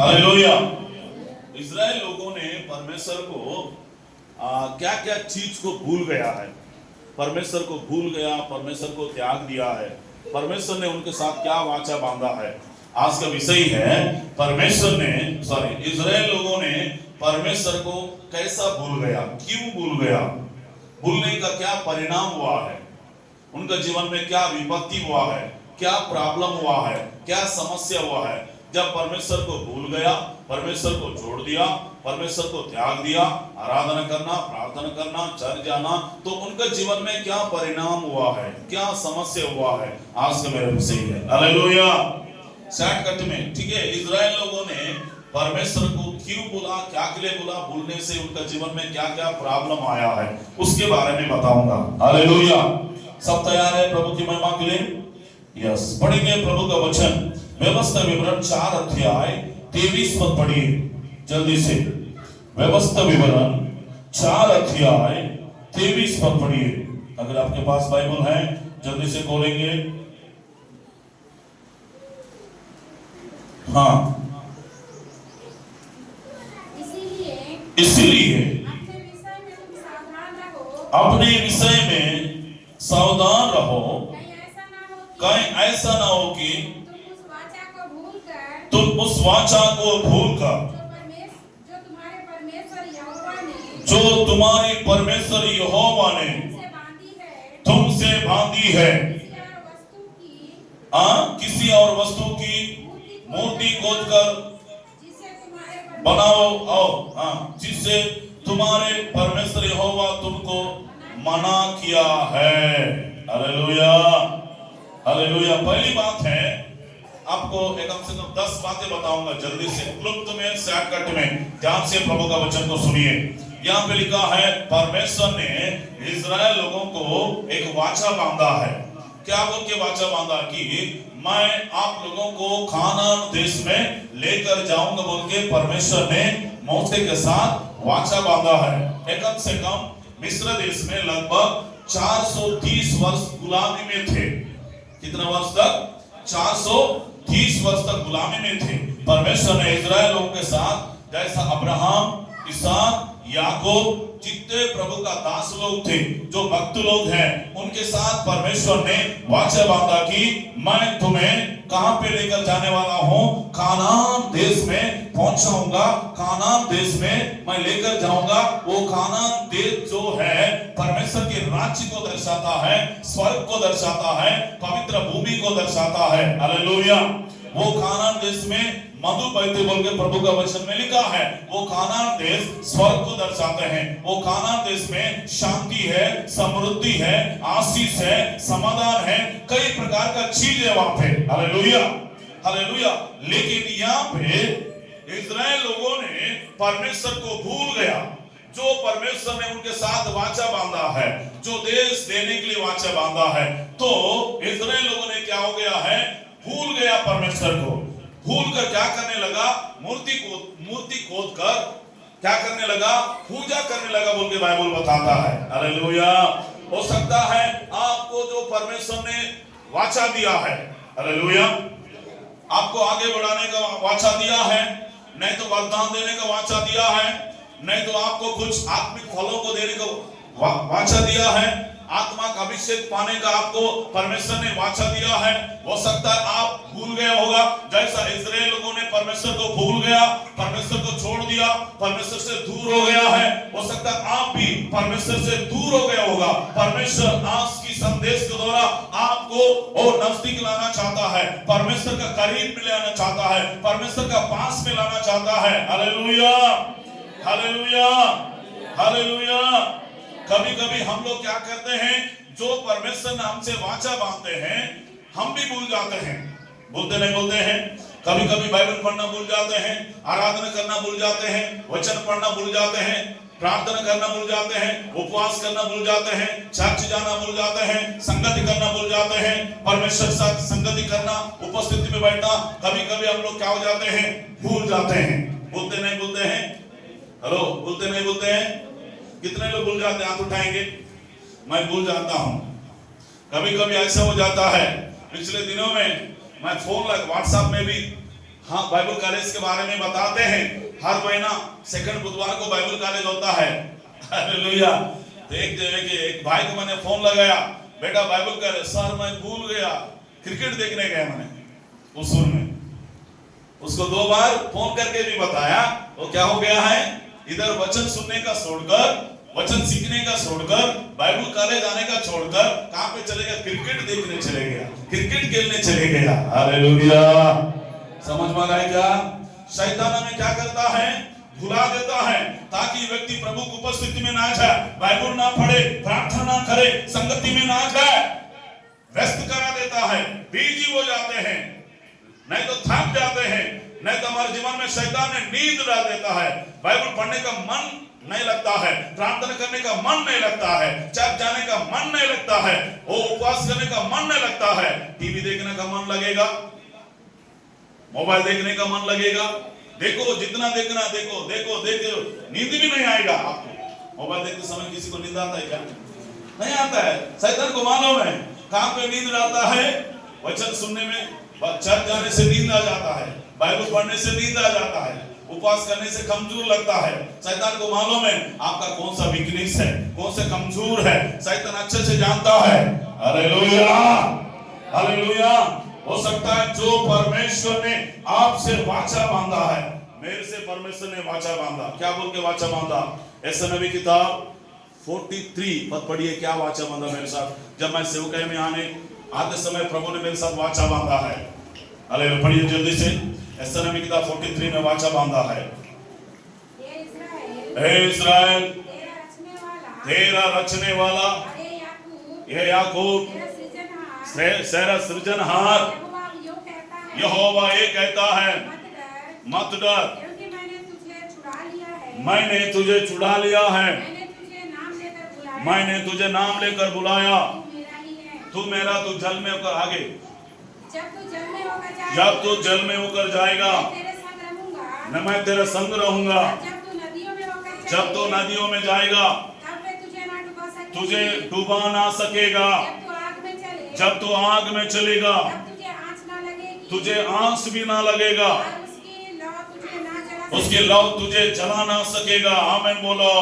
Hallelujah. Israel लोगों ने परमेश्वर को क्या क्या चीज को भूल गया है, परमेश्वर को भूल गया, परमेश्वर को त्याग दिया है। परमेश्वर ने उनके साथ क्या वाचा बांधा है, आज का विषय है। इज़राइल लोगों ने परमेश्वर को कैसा भूल गया, क्यों भूल गया, भूलने का क्या परिणाम हुआ है, उनका जीवन में क्या विपत्ति हुआ है, क्या प्रॉब्लम हुआ है, क्या समस्या हुआ है। जब परमेश्वर को भूल गया, परमेश्वर को छोड़ दिया, परमेश्वर को त्याग दिया, आराधना करना, प्रार्थना करना, चर्च जाना, तो उनका जीवन में क्या परिणाम हुआ है, क्या समस्या हुआ है, आज का मेरा विषय है। हालेलुया। शॉर्टकट में, ठीक है, इज़राइल लोगों ने परमेश्वर को क्यों बोला, क्या के लिए बोला, भूलने से उनका जीवन में क्या क्या प्रॉब्लम आया है, उसके बारे में बताऊंगा। हालेलुया। सब तैयार है प्रभु की महिमा के लिए? यस। पढ़ेंगे प्रभु का वचन, व्यवस्था विवरण 4 अध्याय 23 पद पढ़िए जल्दी से। व्यवस्था विवरण 4 अध्याय 23 पद पढ़िए। अगर आपके पास बाइबल है जल्दी से खोलेंगे। हाँ, इसीलिए अपने विषय में सावधान रहो, कहीं ऐसा ना हो कि तुम उस वाचा को भूलकर जो तुम्हारे परमेश्वर यहोवा ने तुमसे बांधी है, किसी और वस्तु की मूर्ति खोदकर बनाओ, और जिससे तुम्हारे परमेश्वर यहोवा तुमको मना किया है। Hallelujah, hallelujah. पहली बात है, आपको कम से कम 10 बातें बताऊंगा जल्दी से, क्लुप्त में, शॉर्टकट में। ध्यान से प्रभु का वचन को सुनिए। यहाँ पे लिखा है, परमेश्वर ने इज़राइल लोगों को एक वाचा बांधा है। क्या बोल के वाचा बांधा कि मैं आप लोगों को कानान देश में लेकर जाऊंगा बोल के परमेश्वर ने मूसा के साथ वाचा बांधा है। कम से कम मिस्र देश में लगभग 430 वर्ष गुलामी में थे। कितना वर्ष तक? 430 वर्ष तक गुलामी में थे। परमेश्वर ने इज़राइल लोगों के साथ, जैसा अब्राहम, इसहाक, याकूब, जितने प्रभु का दास लोग थे, जो भक्त लोग हैं, उनके साथ परमेश्वर ने वाचा बांधा कि मैं तुम्हें कहां पे लेकर जाने वाला हूं, कानान देश में पहुंचाऊंगा, कानान देश में मैं लेकर जाऊंगा। वो कानान देश जो है परमेश्वर के राज्य को दर्शाता है, स्वर्ग को दर्शाता है, पवित्र भूमि को दर्शाता है। हालेलुया। वो कानान देश में मधु बहते बोल के प्रभु का वचन में लिखा है। वो कानान देश स्वर्ग को दर्शाते हैं। वो कानान देश में शांति है, समृद्धि है, आशीष है, समाधान है, कई प्रकार का चीज है वहां पे। Hallelujah, hallelujah. लेकिन यहाँ पे इज़राइल लोगों ने परमेश्वर को भूल गया, जो परमेश्वर ने उनके साथ वाचा बांधा है, जो देश देने के लिए वाचा बांधा है। तो इज़राइल लोगों ने क्या हो गया है, भूल गया परमेश्वर को। भूल कर क्या करने लगा, मूर्ति खोद कर क्या करने लगा, पूजा करने लगा बोल के बाइबल बताता है। हालेलुया। हो सकता है आपको जो परमेश्वर ने वाचा दिया है, हालेलुया, आपको आगे बढ़ाने का वाचा दिया है, नहीं तो वरदान देने का वाचा दिया है, नहीं तो आपको कुछ आत्मिक फलों को देने का वाचा दिया है, आत्मा का अभिषेक पाने का आपको परमेश्वर ने वाचा दिया है। हो सकता है आप भूल गए होगा, जैसा इज़राइल लोगों ने परमेश्वर को भूल गया, परमेश्वर को छोड़ दिया, परमेश्वर से दूर हो गया है। हो सकता है आप भी परमेश्वर से दूर हो गया होगा। परमेश्वर आज की संदेश के द्वारा आपको और नजदीक लाना चाहता है, परमेश्वर का करीब में लाना चाहता है, परमेश्वर का पास में लाना चाहता है। Hallelujah, hallelujah, hallelujah. कभी कभी हम लोग क्या करते हैं, जो परमेश्वर ने हमसे वाचा बांधते हैं, हम भी भूल जाते हैं। बोलते नहीं बोलते हैं? कभी कभी बाइबल पढ़ना भूल जाते हैं, आराधना करना भूल जाते हैं, वचन पढ़ना भूल जाते हैं, प्रार्थना करना भूल जाते हैं, उपवास करना भूल जाते हैं, चर्च जाना भूल जाते हैं, संगति करना भूल जाते हैं, परमेश्वर के साथ संगति करना, उपस्थिति में बैठना। कभी कभी हम लोग क्या हो जाते हैं, भूल जाते हैं। बोलते नहीं बोलते हैं? हेलो, बोलते नहीं बोलते हैं? कितने लोग भूल जाते हैं? हाथ उठाएंगे। मैं भूल जाता हूं। कभी कभी ऐसा हो जाता है, पिछले दिनों में मैं फोन व्हाट्सएप में भी हाँ, बाइबल कॉलेज के बारे में बताते हैं। हर महीना सेकंड बुधवार को बाइबल कॉलेज होता है। हालेलुया। तो एक भाई को मैंने फोन लगाया, बेटा बाइबल कॉलेज। सर मैं भूल गया, क्रिकेट देखने गया मैंने उसूल में। उसको 2 बार फोन करके भी बताया, वो क्या हो गया है, इधर वचन सुनने का छोड़कर, वचन सीखने का छोड़कर, बाइबल कॉलेज आने का छोड़कर कहां पे चले गया, क्रिकेट देखने चले गया, क्रिकेट खेलने चले गया। हालेलुया। समझ में आ रहा है क्या? शैतान हमें क्या करता है, भुला देता है ताकि व्यक्ति प्रभु की उपस्थिति में ना जाए, बाइबल ना पढ़े, प्रार्थना ना करे, संगति में ना जाए, व्यस्त करा देता है, बिजी हो जाते हैं, नहीं तो थक जाते हैं, नहीं तो हमारे जीवन में शैतान ने नींद डाल देता है, बाइबल पढ़ने का मन नहीं लगता है, प्रार्थना करने का मन नहीं लगता है, चर्च जाने का मन नहीं लगता है, वो उपवास करने का मन नहीं लगता है, टीवी देखने का मन लगेगा, मोबाइल देखने का मन लगेगा। देखो जितना देखना, देखो देखो देखो, नींद भी नहीं आएगा आपको। मोबाइल देखते समय किसी को नींद आता है क्या? नहीं आता है। शैतान को मालूम है कहां पे नींद आता है, वचन सुनने में, चर्च जाने से नींद आ जाता है, बाइबल पढ़ने से नींद आ जाता है, उपवास करने से कमजोर लगता है। शैतान को मालूम है आपका कौन सा वीकनेस है, कौन सा कमजोर है, शैतान अच्छे से जानता है। Hallelujah, hallelujah. हो सकता है जो परमेश्वर ने आपसे वाचा बांधा है, मेरे से परमेश्वर ने वाचा बांधा, क्या बोल के वाचा बांधा? ऐसा नबी किताब 43 पद पढ़िए, क्या वाचा बांधा मेरे साथ। जब मैं सेवकाई में आते समय प्रभु ने मेरे साथ वाचा बांधा है। हालेलुया, पढ़िए जल्दी से। ऐसा नबी किताब 43 में वाचा बांधा है। हे इस्राएल, तेरा रचने वाला, ये याकूब, तेरा सृजनहार यहोवा ये कहता है, मत डर, मैंने तुझे छुड़ा लिया है, मैंने तुझे नाम लेकर बुलाया, तू मेरा, तू जल में होकर आगे, जब तू जल में होकर जाएगा न मैं तेरे संग रहूंगा, जब तू नदियों में जाएगा तुझे डुबा ना सकेगा, जब तू आग में चलेगा तुझे आंच भी ना लगेगा, उसकी लौ तुझे जला ना सकेगा। आमीन बोलो।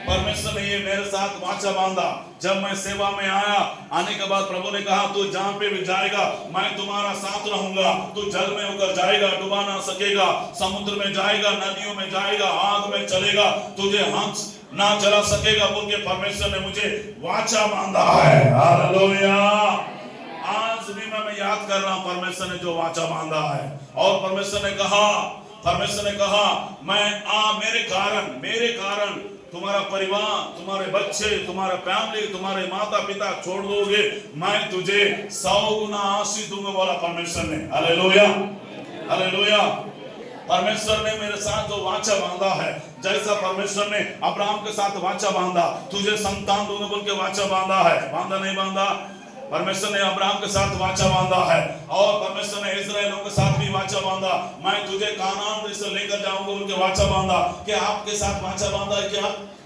परमेश्वर ने ये मेरे साथ वाचा बांधा। जब मैं सेवा में आया, आने के बाद प्रभु ने कहा तू जहां पे भी जाएगा मैं तुम्हारा साथ रहूंगा, तू जल में होकर जाएगा, डुबा ना सकेगा, समुद्र में जाएगा, नदियों में जाएगा, आग में चलेगा, तुझे आंच ना जला सकेगा बोल के परमेश्वर ने मुझे वाचा बांधा है। हालेलुया। आज भी मैं याद कर रहा हूं परमेश्वर ने जो वाचा बांधा है। और परमेश्वर ने कहा मैं मेरे कारण तुम्हारा परिवार, तुम्हारे बच्चे, तुम्हारा फैमिली, तुम्हारे माता पिता छोड़ दोगे, मैं तुझे 100 गुना आशीष दूंगा बोला परमेश्वर ने। Hallelujah, hallelujah. परमेश्वर ने मेरे साथ जो वाचा बांधा है, जैसा परमेश्वर ने अब्राहम के साथ वाचा बांधा, तुझे संतान दूंगा बोल के वाचा बांधा है। बांधा नहीं बांधा? परमेश्वर ने अब्राहम के साथ वाचा बांधा है। और परमेश्वर ने इस्राएलियों के साथ भी वाचा बांधा, मैं तुझे कानान देश से लेकर जाऊंगा बोल के वाचा बांधा। क्या आपके साथ वाचा बांधा है? क्या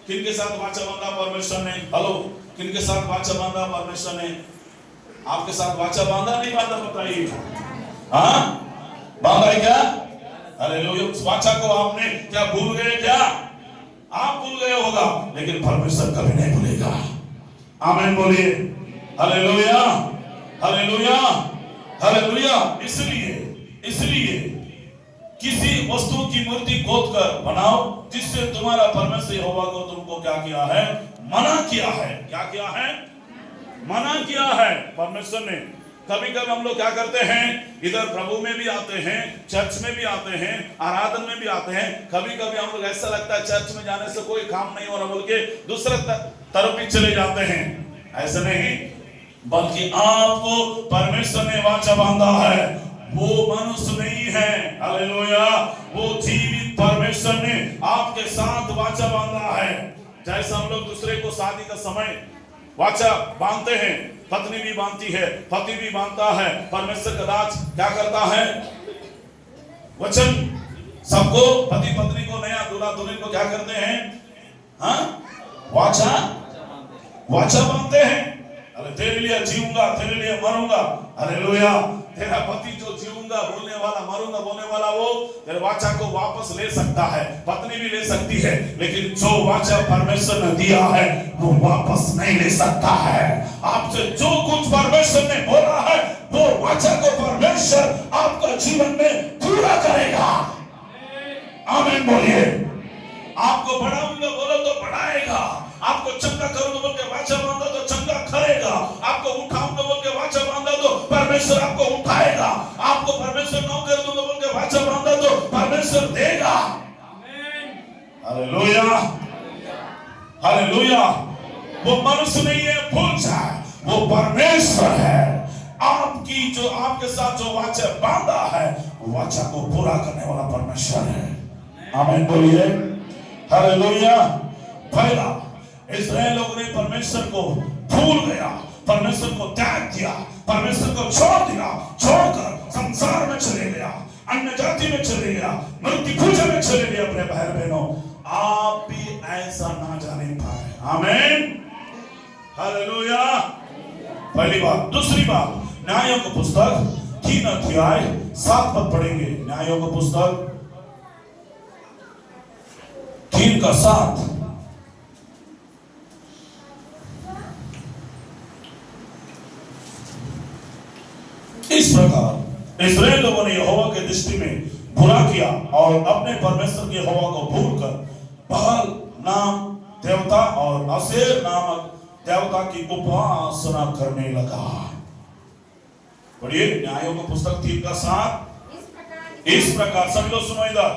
किनके साथ वाचा बांधा परमेश्वर ने? हेलो, किनके साथ वाचा बांधा परमेश्वर ने? आपके साथ वाचा बांधा नहीं बांधा बताइए? हाँ, बांधा है क्या? हालेलुया। उस वाचा को आपने क्या भूल गए? क्या आप भूल गए होगा, लेकिन परमेश्वर कभी नहीं भूलेगा। आमीन बोलिए। Hallelujah, hallelujah, hallelujah. इसलिए किसी वस्तु की मूर्ति खोद कर बनाओ जिससे तुम्हारा परमेश्वर यहोवा को तुमको क्या किया है? मना किया है। क्या किया है? मना किया है परमेश्वर ने। कभी कभी हम लोग क्या करते हैं, इधर प्रभु में भी आते हैं, चर्च में भी आते हैं, आराधन में भी आते हैं। कभी कभी हम लोग ऐसा लगता है चर्च में जाने से कोई काम नहीं हो रहा बोल के दूसरे तरफ भी चले जाते हैं। ऐसा नहीं, बल्कि आपको परमेश्वर ने वाचा बांधा है, वो मनुष्य नहीं है। हालेलुया। वो जीवित परमेश्वर ने आपके साथ वाचा बांधा है। जैसा हम लोग दूसरे को शादी का समय वाचा बांधते हैं, पत्नी भी बांधती है, पति भी बांधता है, परमेश्वर का दास क्या करता है? वचन सबको, पति पत्नी को, नया दूल्हा दुल्हन को क्या करते हैं? हाँ, वाचा बांधते हैं। अरे तेरे लिए जीऊंगा, तेरे लिए मरूंगा। हालेलुया। तेरा पति जो जीऊंगा बोलने वाला, मरूंगा बोलने वाला, वो तेरे वाचा को वापस ले सकता है, पत्नी भी ले सकती है, लेकिन जो वाचा परमेश्वर ने दिया है वो वापस नहीं ले सकता है। आपसे जो कुछ परमेश्वर ने बोला है वो वाचा को परमेश्वर आपका जीवन में पूरा करेगा। आमीन बोलिए। आपको बढ़ाऊंगा बोलो तो बढ़ाएगा, आपको चंगा करूंगा बोल के वाचा बांधा तो चंगा करेगा, आपको उठाऊंगा बोल के वाचा बांधा तो परमेश्वर आपको उठाएगा, आपको परमेश्वर नौकर दूंगा बोल के वाचा बांधा तो परमेश्वर देगा। Hallelujah, hallelujah. वो मनुष्य नहीं है भूल जाए, वो परमेश्वर है। आपकी जो आपके साथ जो वाचा बांधा है वाचा को पूरा करने वाला परमेश्वर है। आमीन बोलिए। हालेलुया। पहला इस्राएल लोगों ने परमेश्वर को भूल गया, परमेश्वर को त्याग दिया, परमेश्वर को छोड़ दिया, छोड़कर संसार में चले गया, अन्य जाति में चले गया, मूर्ति पूजा में चले गए। अपने भाई बहनों, आप भी ऐसा ना जाने पाए। आमीन, हालेलुया। पहली बात। दूसरी बात, न्यायों की पुस्तक 3 अध्याय 7 पद पढ़ेंगे। न्यायों की पुस्तक 3 का 7। इस प्रकार इस्राएल लोगों ने यहोवा के दृष्टि में बुरा किया और अपने परमेश्वर के यहोवा को भूलकर बाल नाम देवता और असेर नामक देवता की उपासना करने लगा। पढ़िए न्यायों की पुस्तक 3 का 7। इस प्रकार, सब लोग सुनो इधर,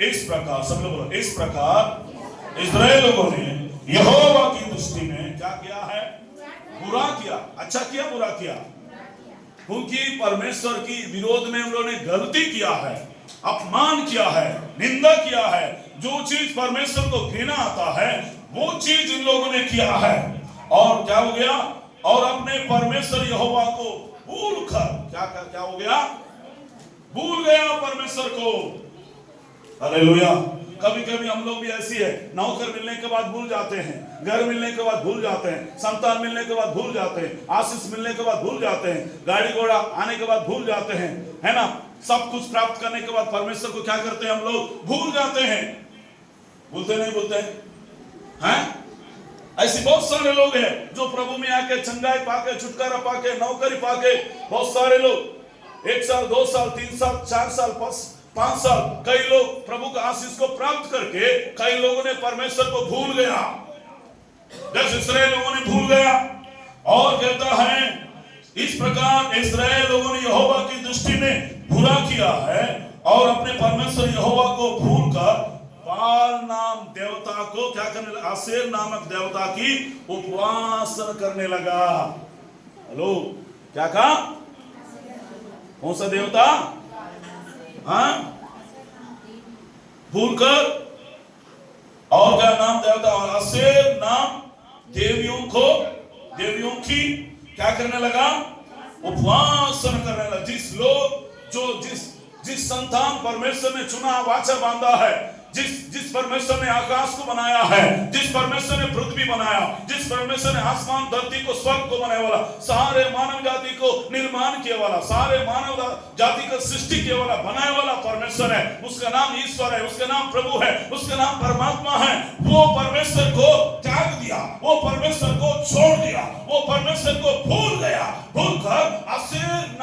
इस प्रकार, सब लोग बोलो, इस प्रकार इस्राएल लोगों ने यहोवा की दृष्टि में क्या किया है? बुरा किया। अच्छा किया, बुरा किया? क्योंकि परमेश्वर की विरोध में उन्होंने गलती किया है, अपमान किया है, निंदा किया है। जो चीज परमेश्वर को घृणा आता है वो चीज इन लोगों ने किया है। और क्या हो गया? और अपने परमेश्वर यहोवा को भूल कर क्या हो गया? भूल गया परमेश्वर को। हालेलुया। कभी कभी हम लोग भी ऐसी है, नौकर मिलने के बाद भूल जाते हैं, घर मिलने के बाद भूल जाते हैं, संतान मिलने के बाद भूल जाते हैं, आशीष मिलने के बाद भूल जाते हैं, गाड़ी घोड़ा आने के बाद भूल जाते हैं, है ना। सब कुछ प्राप्त करने के बाद परमेश्वर को क्या करते हैं? हम लोग भूल जाते हैं। भूलते नहीं भूलते हैं? ऐसे बहुत सारे लोग हैं जो प्रभु में आके चंगाई पाके, छुटकारा पाके, नौकरी पाके, बहुत सारे लोग 1 साल 2 साल 3 साल 4 साल 5 साल, कई लोग प्रभु का आशीष को प्राप्त करके, कई लोगों ने परमेश्वर को भूल गया, जैसे इस्राएल लोगों ने भूल गया। और कहता है इस प्रकार इस्राएल लोगों ने यहोवा की दृष्टि में बुरा किया है और अपने परमेश्वर यहोवा को भूलकर बाल नाम देवता को क्या करने लगा? असेर नामक देवता की उपासना करने लगा। हेलो, क्या कहा? कौन सा देवता? हाँ, भूलकर। और क्या नाम देवता? और असेर नाम देवियों की क्या करने लगा? उपासना करने लगा। जिस संतान परमेश्वर ने चुना, वाचा बांधा है, जिस परमेश्वर ने आकाश को बनाया है, जिस परमेश्वर ने पृथ्वी बनाया, जिस परमेश्वर ने आसमान धरती को स्वर्ग को बनाने वाला, सारे मानव जाति को निर्माण किए वाला, सारे मानव जाति को सृष्टि किए वाला, बनाने वाला परमेश्वर है। उसका नाम ईश्वर है, उसका नाम प्रभु है, उसका नाम परमात्मा है। वो परमेश्वर को त्याग दिया, वो परमेश्वर को छोड़ दिया, वो परमेश्वर को भूल गया, भूलकर असेर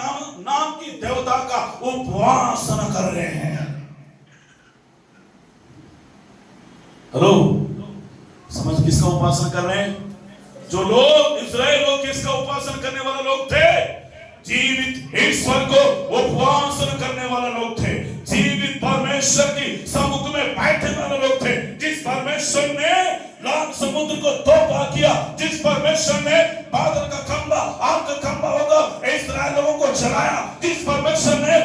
नाम की देवता का उपासना कर रहे हैं। हेलो, समझ किसका उपासना कर रहे हैं? जो लोग इस्राएल लोग किसका उपासना करने वाले लोग थे? जीवित ईश्वर को उपासना करने वाले लोग थे, जीवित परमेश्वर की समुद्र में बैठने वाले लोग थे। जिस परमेश्वर ने लाल समुद्र को तोपा किया, जिस परमेश्वर ने बादल का खंभा, आग का खंभा होकर इस्राएल लोगों को जलाया, जिस परमेश्वर ने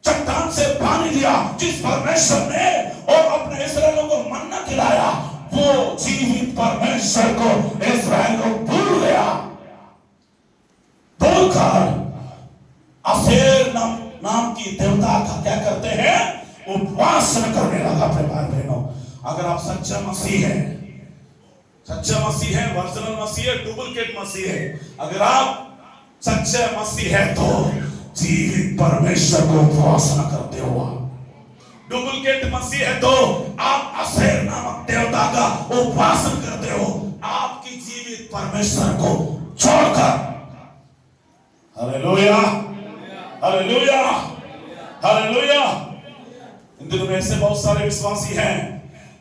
चट्टान से पानी दिया, जिस परमेश्वर ने और अपने इस्राएलियों को मन्ना खिलाया, वो जीवित परमेश्वर को इस्राएल को भूल गया। भूलकर असेर नाम की देवता का क्या करते हैं? उपासना करने लगा। अपने भाई बहनों, अगर आप सच्चा मसीह है, ओरिजिनल मसीह है, डुप्लीकेट मसीह है, अगर आप सच्चा मसीह है तो जीवित परमेश्वर को उपासना करते हो। डुप्लीकेट मसीह है तो आप असेर नामक देवता का उपासना करते हो, आपकी जीवित परमेश्वर को छोड़कर। Hallelujah, hallelujah, hallelujah. इन दिनों में ऐसे बहुत सारे विश्वासी हैं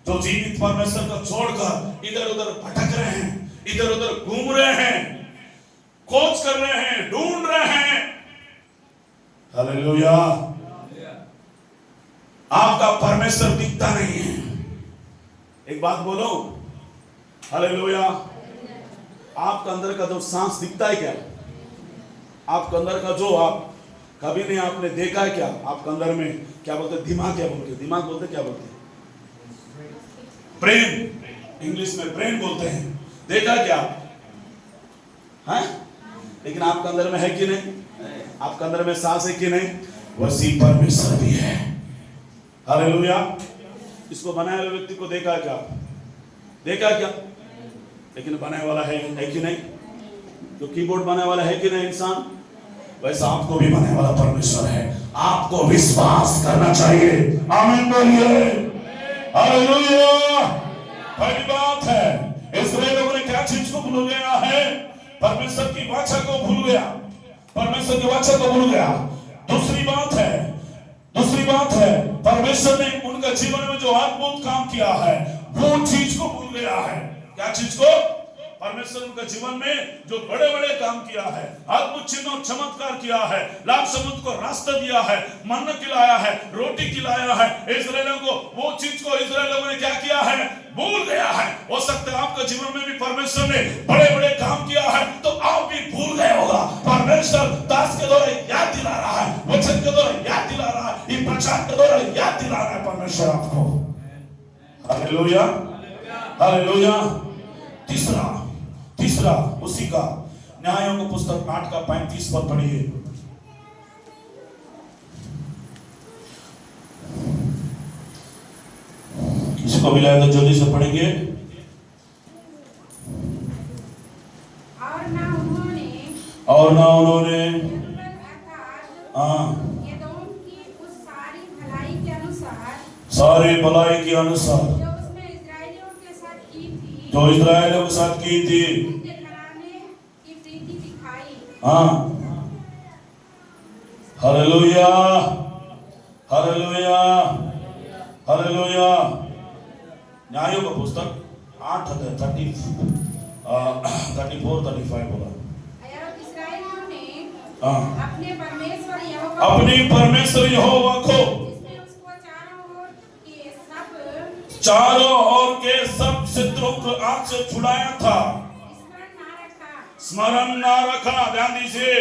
जो जीवित परमेश्वर को छोड़कर इधर उधर भटक रहे हैं, इधर उधर घूम रहे हैं, खोज कर रहे हैं, ढूंढ रहे हैं। हालेलुया। आपका परमेश्वर दिखता नहीं है। एक बात बोलो, हालेलुया। आपका अंदर का जो सांस दिखता है क्या? आपका अंदर का जो आप कभी नहीं आपने देखा है क्या? आपका अंदर में क्या बोलते? दिमाग क्या बोलते? दिमाग बोलते क्या बोलते? ब्रेन, इंग्लिश में ब्रेन बोलते हैं। देखा क्या? है? लेकिन आपके अंदर में है कि नहीं? आपके अंदर में सांस है कि नहीं? वैसी परमेश्वर भी है। हालेलुया। इसको बनाए हुए व्यक्ति को देखा क्या? देखा क्या? लेकिन बनाने वाला है कि नहीं? जो कीबोर्ड बनाने वाला है कि नहीं इंसान, वैसा आपको भी बनाने वाला परमेश्वर है। आपको विश्वास करना चाहिए। आमीन बोलिए। हालेलुया। पहली बात है, इस्राएल लोगों ने क्या चीज को भूल गया है? परमेश्वर की वाचा को भूल गया, परमेश्वर की वाचा को भूल गया। दूसरी बात है परमेश्वर ने उनका जीवन में जो अद्भुत काम किया है वो चीज को भूल गया है। क्या चीज को? परमेश्वर उनका जीवन में जो बड़े बड़े काम किया है, अद्भुत चिन्ह और चमत्कार किया है, लाल समुद्र को रास्ता दिया है, मन्ना खिलाया है, रोटी खिलाया है इस्राएलियों को, वो चीज को इस्राएल लोगों ने क्या किया है? भूल गया है। हो सकता है आपका जीवन में भी परमेश्वर ने बड़े बड़े काम किया है तो आप भी भूल गए होगा। परमेश्वर दास के द्वारा याद दिला रहा है, वचन के द्वारा याद दिला रहा है, ये प्रचार के द्वारा याद दिला रहा है परमेश्वर आपको। Hallelujah, hallelujah. तीसरा उसी का न्यायों की पुस्तक 8 का 35 पद पढ़िए। किसको मिला तो जल्दी से पढ़ेंगे। और ना उन्होंने सारी भलाई के अनुसार जो इस्राएलियों के साथ की थी, हाँ। Hallelujah, hallelujah, hallelujah. न्यायों का पुस्तक 8 34 35 बोला। अपने परमेश्वर यहोवा को चारों ओर के सब शत्रुओं को आग से छुड़ाया था, स्मरण ना रखा। ध्यान दीजिए,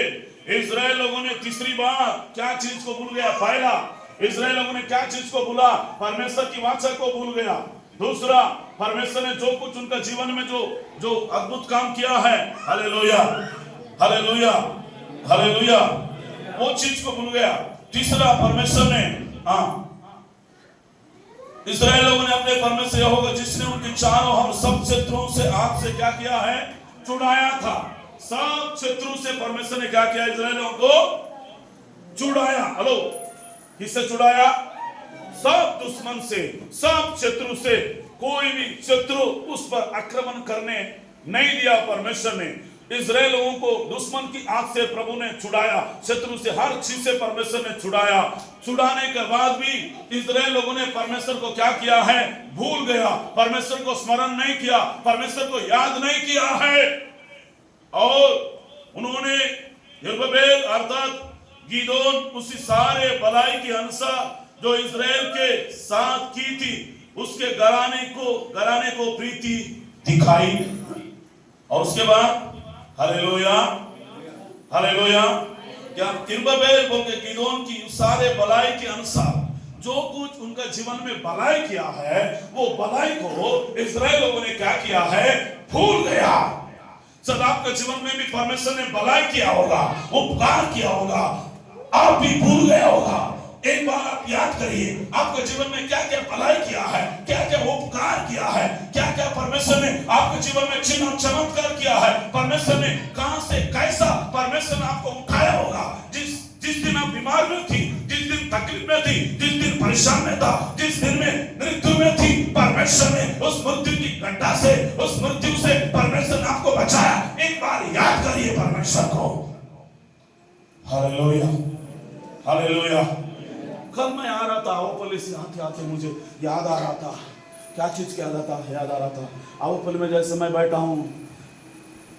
इस्राएल लोगों ने तीसरी बार क्या चीज को भूल गया? पहला, इस्राएल लोगों ने क्या चीज को भूला? परमेश्वर की वाचा को भूल गया। दूसरा, परमेश्वर ने जो कुछ उनका जीवन में जो अद्भुत काम किया है, हालेलुया, हालेलुया, हालेलुया, वो चीज को भूल गया। तीसरा, परमेश्वर ने इस्राएल लोगों ने अपने परमेश्वर यहोवा जिसने उनके चारों और सब शत्रुओं से आग से क्या किया है? छुड़ाया था। सब शत्रु से परमेश्वर ने क्या किया? इस्राएलियों को छुड़ाया। हेलो, किससे छुड़ाया? सब दुश्मन से, सब शत्रु से। कोई भी शत्रु उस पर आक्रमण करने नहीं दिया। परमेश्वर ने इस्राएल लोगों को दुश्मन की आग से प्रभु ने छुड़ाया, शत्रु से हर चीज से परमेश्वर ने छुड़ाया। छुड़ाने के बाद भी इस्राएल लोगों ने परमेश्वर को क्या किया है? भूल गया। परमेश्वर को स्मरण नहीं किया, परमेश्वर को याद नहीं किया है। और उन्होंने यरुब्बाबेल अर्थात गिदोन उसी सारे भलाई के अनुसार जो इस्राएल के साथ की थी, उसके घराने को प्रीति दिखाई। और उसके बाद हालेलुया, हालेलुया। क्या यरुब्बाबेल बोल के गिदोन की सारे भलाई के अनुसार जो कुछ उनका जीवन में भलाई किया है, वो भलाई को इस्राएल लोगों ने क्या किया है? भूल गया। सद आपके जीवन में भी परमेश्वर ने भलाई किया होगा, उपकार किया होगा, आप भी भूल गए होगा। एक बार आप याद करिए, आपके जीवन में क्या क्या भलाई किया है, क्या क्या उपकार किया है, क्या क्या परमेश्वर ने आपके जीवन में चिन्ह और चमत्कार किया है। परमेश्वर ने कहां से कैसा परमेश्वर ने आपको उठाया होगा। जिस दिन परेशान में था, जिस दिन में मृत्यु में थी, परमेश्वर ने उस मृत्यु की घंटा से, उस मृत्यु से परमेश्वर ने आपको बचाया। एक बार याद करिए परमेश्वर को। Hallelujah, hallelujah. कल मैं आ रहा था आओपल्ली से, आते आते मुझे याद आ रहा था, क्या चीज याद आ रहा था आओपल्ली में जैसे मैं बैठा हूँ,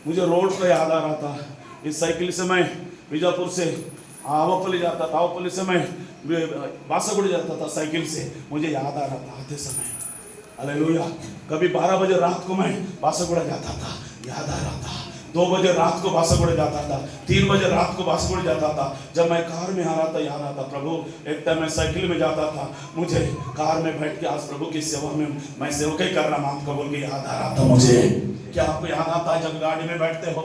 मुझे रोड पे याद आ रहा था। इस साइकिल से मैं बीजापुर से आओपल्ली जाता था, आओपल्ली से मैं बासागुड़ी जाता था साइकिल से, मुझे याद आ रहा था आते समय। हालेलुया। कभी 12 बजे रात को मैं बासागुड़ा जाता था, याद आ रहा था। 2 बजे रात को बासागुड़ा जाता था, 3 बजे रात को बासागुड़ा जाता था। जब मैं कार में आ रहा था, याद आता प्रभु, एक टाइम मैं साइकिल में जाता था, मुझे कार में बैठ के आज प्रभु की सेवा में मैं सेवकाई कर रहा हूं, आपको बोल के याद आ रहा था मुझे। क्या आपको याद आता है जब गाड़ी में बैठते हो,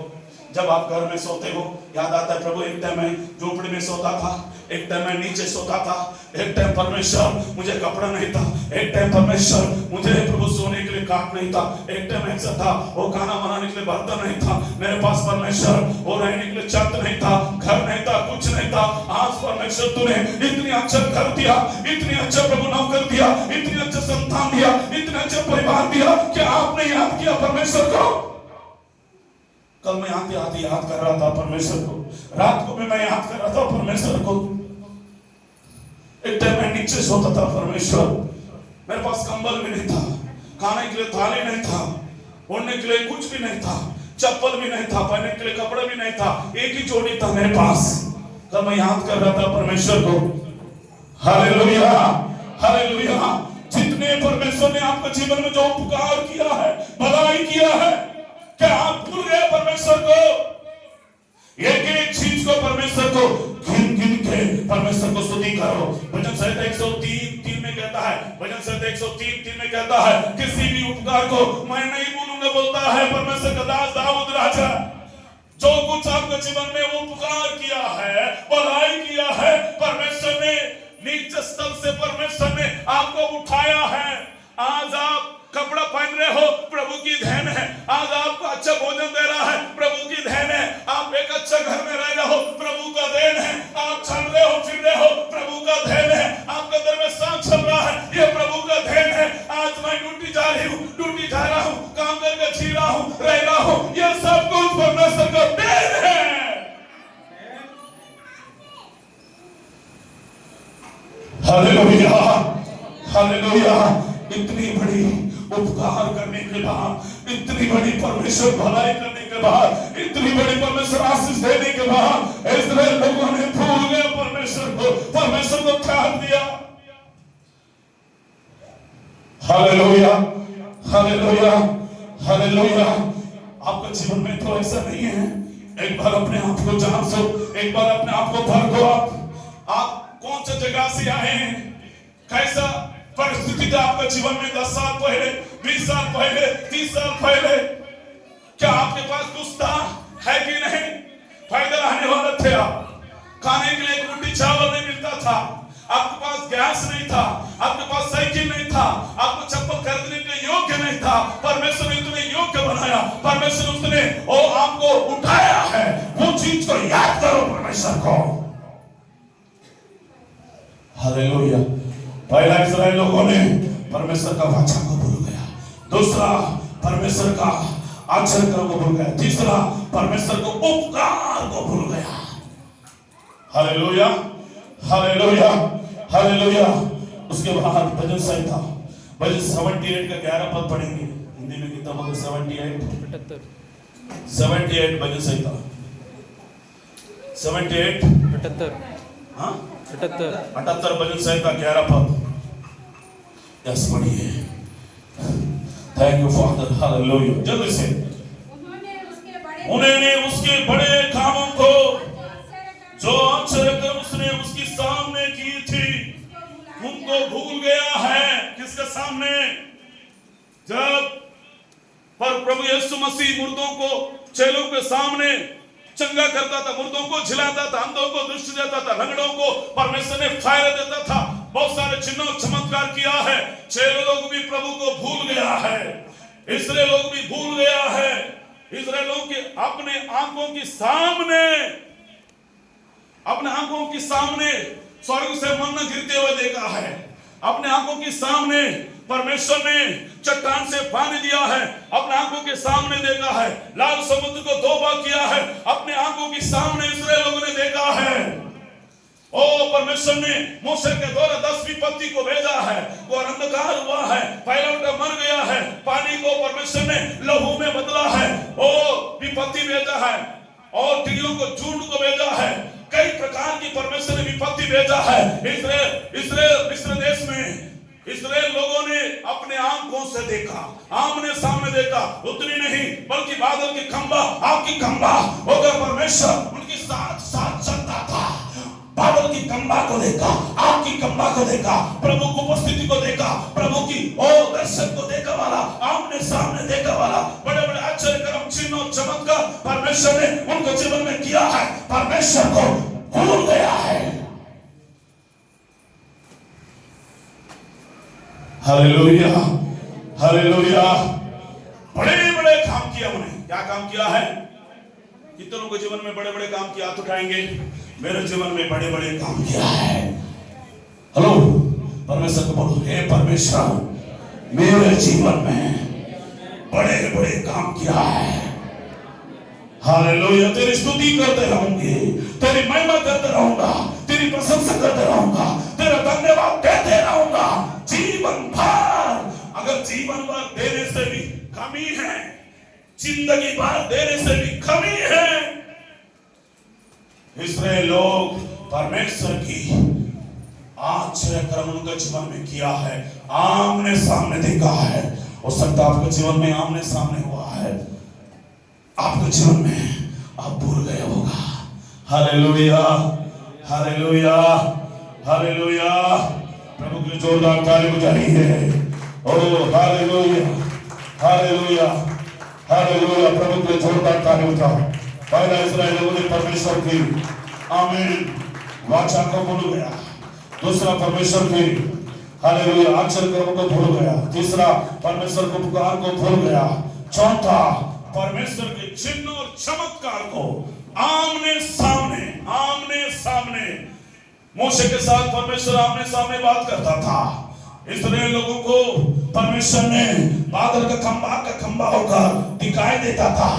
जब आप घर में सोते हो, याद आता है प्रभु एक टाइम मैं झोपड़ी में सोता था, एक टाइम मैं नीचे सोता था, एक टाइम परमेश्वर मुझे कपड़ा नहीं था, एक टाइम परमेश्वर मुझे प्रभु सोने के लिए काट नहीं था, एक टाइम ऐसा था वो खाना बनाने के लिए बर्तन नहीं था मेरे पास, परमेश्वर वो रहने के लिए छत नहीं था, घर नहीं था, कुछ नहीं था। आज परमेश्वर तूने इतनी अच्छा घर दिया, इतनी अच्छा प्रभु नौकर दिया, इतनी अच्छा संतान दिया, इतना अच्छा परिवार दिया। क्या आपने याद किया परमेश्वर को? कल मैं आते आते याद कर रहा था परमेश्वर को, रात को भी मैं याद कर रहा था परमेश्वर को। एक टाइम मैं नीचे सोता था परमेश्वर, मेरे पास कंबल भी नहीं था, खाने के लिए थाली नहीं था, ओढ़ने के लिए कुछ भी नहीं था, चप्पल भी नहीं था, पहनने के लिए कपड़े भी नहीं था, एक ही जोड़ी था मेरे पास। कल मैं याद कर रहा था परमेश्वर को। Hallelujah, hallelujah. जितने परमेश्वर ने आपके जीवन में जो उपकार किया है, भलाई किया है, क्या आप भूल गए परमेश्वर को? एक एक चीज को परमेश्वर को गिन गिन के परमेश्वर को स्तुति करो। भजन संहिता 103:3 में कहता है, भजन संहिता 103:3 में कहता है, किसी भी उपकार को मैं नहीं भूलूंगा, बोलता है परमेश्वर का दास दाऊद राजा। जो कुछ आपके जीवन में वो उपकार किया है, भलाई किया है, परमेश्वर ने नीच स्थल से परमेश्वर ने आपको उठाया है। आज आप कपड़ा पहन रहे हो, प्रभु की देन है। आज आपको अच्छा भोजन दे रहा है, प्रभु की देन है। आप एक अच्छा घर में रह रहे हो, प्रभु का देन है। आप चल रहे हो, फिर रहे हो, प्रभु का देन है। आपका घर में सांस चल रहा है, ये प्रभु का देन है। आज मैं ड्यूटी जा रही हूँ, ड्यूटी जा रहा हूँ, काम करके जी रहा हूँ, रह रहा हूँ, ये सब कुछ परमेश्वर का देन है। Hallelujah, hallelujah. इतनी बड़ी उपकार करने के बाद, इतनी बड़ी परमेश्वर भलाई करने के बाद, इतनी बड़ी परमेश्वर आशीष देने के बाद, इस्राएल लोगों ने भूल गए परमेश्वर को, परमेश्वर को त्याग दिया। Hallelujah, hallelujah, hallelujah. आपके जीवन में तो ऐसा नहीं है। एक बार अपने आप को जांच लो, एक बार अपने आप को परखो। आप कौन सी जगह से आए हैं, कैसा परिस्थिति था आपके जीवन में 10 साल पहले, 20 साल पहले, 30 साल पहले? क्या आपके पास कुछ था, है कि नहीं? फायदा रहने वाले थे आप, खाने के लिए एक रोटी चावल नहीं मिलता था, आपके पास गैस नहीं था, आपके पास साइकिल नहीं था, आपको चप्पल खरीदने के लिए योग्य नहीं था। परमेश्वर ने तुम्हें योग्य बनाया, परमेश्वर उसने और आपको उठाया है। वो चीज को याद करो परमेश्वर को। हालेलुया। पहला इस्राएल लोगों ने परमेश्वर का वाचा को भूल गया, दूसरा परमेश्वर का आचरण को भूल गया, तीसरा परमेश्वर को उपकार को भूल गया। Hallelujah, hallelujah, hallelujah. उसके बाद भजन संहिता, भजन 78 का 11 पद पढ़ेंगे। हिंदी में कितना पद? 78 भजन संहिता 78 78 भजन संहिता 11 पद। यस, पढ़िए। Thank you father, hallelujah. जल्दी से। उन्होंने उसके बड़े कामों को जो आश्चर्य उसने उसके सामने की थी, उनको भूल गया है। किसके सामने? जब पर प्रभु यीशु मसीह मुर्दों को चेलों के सामने चंगा करता था, मुर्दों को झिलाता था, अंधों को दृष्टि देता था, लंगड़ों को परमेश्वर ने फायर देता था, बहुत सारे चिन्ह चमत्कार किया है। चेले लोग भी प्रभु को भूल गया है, इस्राएल लोग भी भूल गया है। इस्राएलों के अपने आंखों के सामने, अपने आंखों के सामने स्वर्ग से मन्ना गिरते हुए देखा है, अपने आंखों के सामने परमेश्वर ने चट्टान से पानी दिया है, अपने आंखों के सामने देखा है। लाल समुद्र को दो भाग किया है, अपने आंखों के सामने इस्राएल लोगों ने देखा है। ओ परमेश्वर ने मूसा के द्वारा 10 विपत्ति को भेजा है, वो अंधकार हुआ है, पहला मर गया है, पानी को परमेश्वर ने लहू में बदला है, ओ विपत्ति भेजा है, और टिड्डियों को झुंड को भेजा है, कई प्रकार की परमेश्वर ने विपत्ति भेजा है। इस्राएल मिस्र देश में इस्राएल लोगों ने अपने आंखों से देखा, आमने सामने देखा। उतनी नहीं बल्कि बादल की खंबा, आग की खंबा होकर परमेश्वर उनके साथ साथ चलता था। बादल की खंबा को देखा, आग की खंबा को देखा, प्रभु की उपस्थिति को देखा, प्रभु की दर्शन को देखा वाला, आमने सामने देखा वाला, बड़े बड़े आश्चर्य कर्म चिन्ह और चमत्कार परमेश्वर ने उनके जीवन में किया है। परमेश्वर को भूल गया है। Hallelujah, hallelujah. बड़े बड़े काम किया उन्हें। क्या काम किया है? कितनों के जीवन में बड़े बड़े काम किया? हाथ उठाएंगे। मेरे जीवन में बड़े बड़े काम किया है। हेलो, परमेश्वर को बोलो, हे परमेश्वर मेरे जीवन में बड़े बड़े काम किया है। हालेलुया। तेरी स्तुति करते रहूंगी, तेरी महिमा करते रहूंगा, तेरी प्रशंसा करते रहूंगा, तेरा धन्यवाद कहते रहूंगा जीवन भर। अगर जीवन भर देने से भी कमी है, जिंदगी भर देने से भी कमी है। इसलिए लोग परमेश्वर की आश्चर्य कर्म उनके जीवन में किया है, आमने सामने देखा है। हो सकता है आपके जीवन में आमने सामने हुआ है, आपके जीवन में आप भूल गए होगा। Hallelujah, hallelujah, hallelujah. प्रभु की जोरदार ताली बजाई है। ओ हालेलुया, हालेलुया, हालेलुया। प्रभु की जोरदार ताली बजाओ। पहला इस्राएल लोगों ने परमेश्वर की आमीन वाचा को भूल गया, दूसरा परमेश्वर की हालेलुया आश्चर्य कर्म को भूल गया, तीसरा परमेश्वर को पुकार को भूल गया, चौथा परमेश्वर के चिन्ह और चमत्कार को आमने सामने मूसा के साथ परमेश्वर आमने सामने बात करता था। इस्राएल लोगों को परमेश्वर ने बादल का खंबा होकर दिखाई देता था।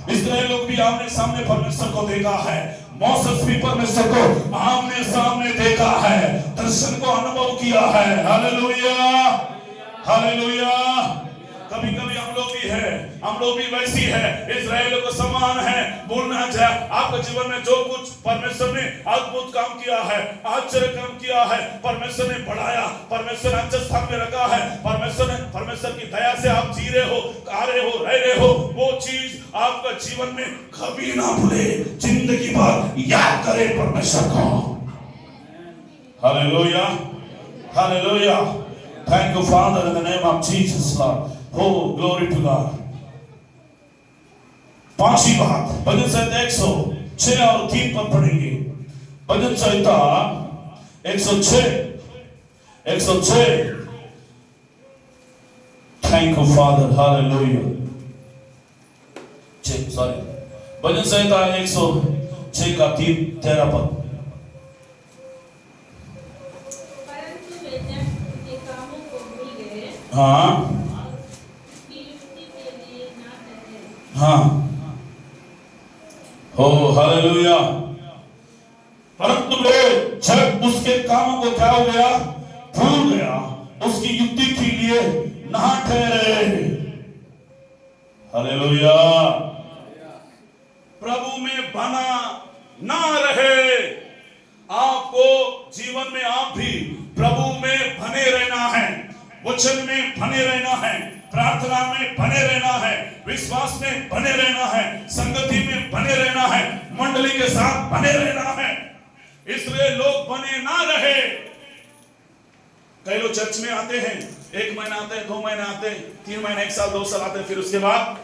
इस्राएल लोग भी आमने सामने परमेश्वर को देखा है। मोसेस भी परमेश्वर को आमने सामने देखा है, दर्शन को अनुभव किया है। Hallelujah, hallelujah. कभी कभी हम लोग भी वैसी है, इस्राएल को समान है। बोलना चाहिए आपके जीवन में जो कुछ परमेश्वर ने अद्भुत काम किया है, आश्चर्य काम किया है, परमेश्वर ने बढ़ाया, परमेश्वर ने अच्छे स्थान में रखा है, परमेश्वर की दया से आप जी रहे हो, खा रहे हो, रह रहे हो, वो चीज आपका जीवन में कभी ना भूले, जिंदगी भर याद करे परमेश्वर को। Hallelujah, hallelujah. Thank you, Father, in the name of Jesus, Lord. Oh, glory to God. पांचवी बात भजन संहिता 106 और 3 पर पढ़ेंगे। भजन संहिता 106। Thank you, Father. Hallelujah. भजन संहिता 106 का 13 पद। हाँ हाँ, हो हालेलुया। परंतु वे जब उसके कामों को क्या हो गया, भूल गया, उसकी युक्ति के लिए ना ठहरे। हालेलुया। प्रभु में बना ना रहे। आपको जीवन में आप भी प्रभु में बने रहना है, वचन में बने रहना है, प्रार्थना में बने रहना है, विश्वास में बने रहना है, संगति में बने रहना है, मंडली के साथ बने रहना है। इसलिए लोग बने ना रहे। कई लोग चर्च में आते हैं, 1 महीना आते हैं, 2 महीने आते हैं, 3 महीने, 1 साल, 2 साल आते हैं, फिर उसके बाद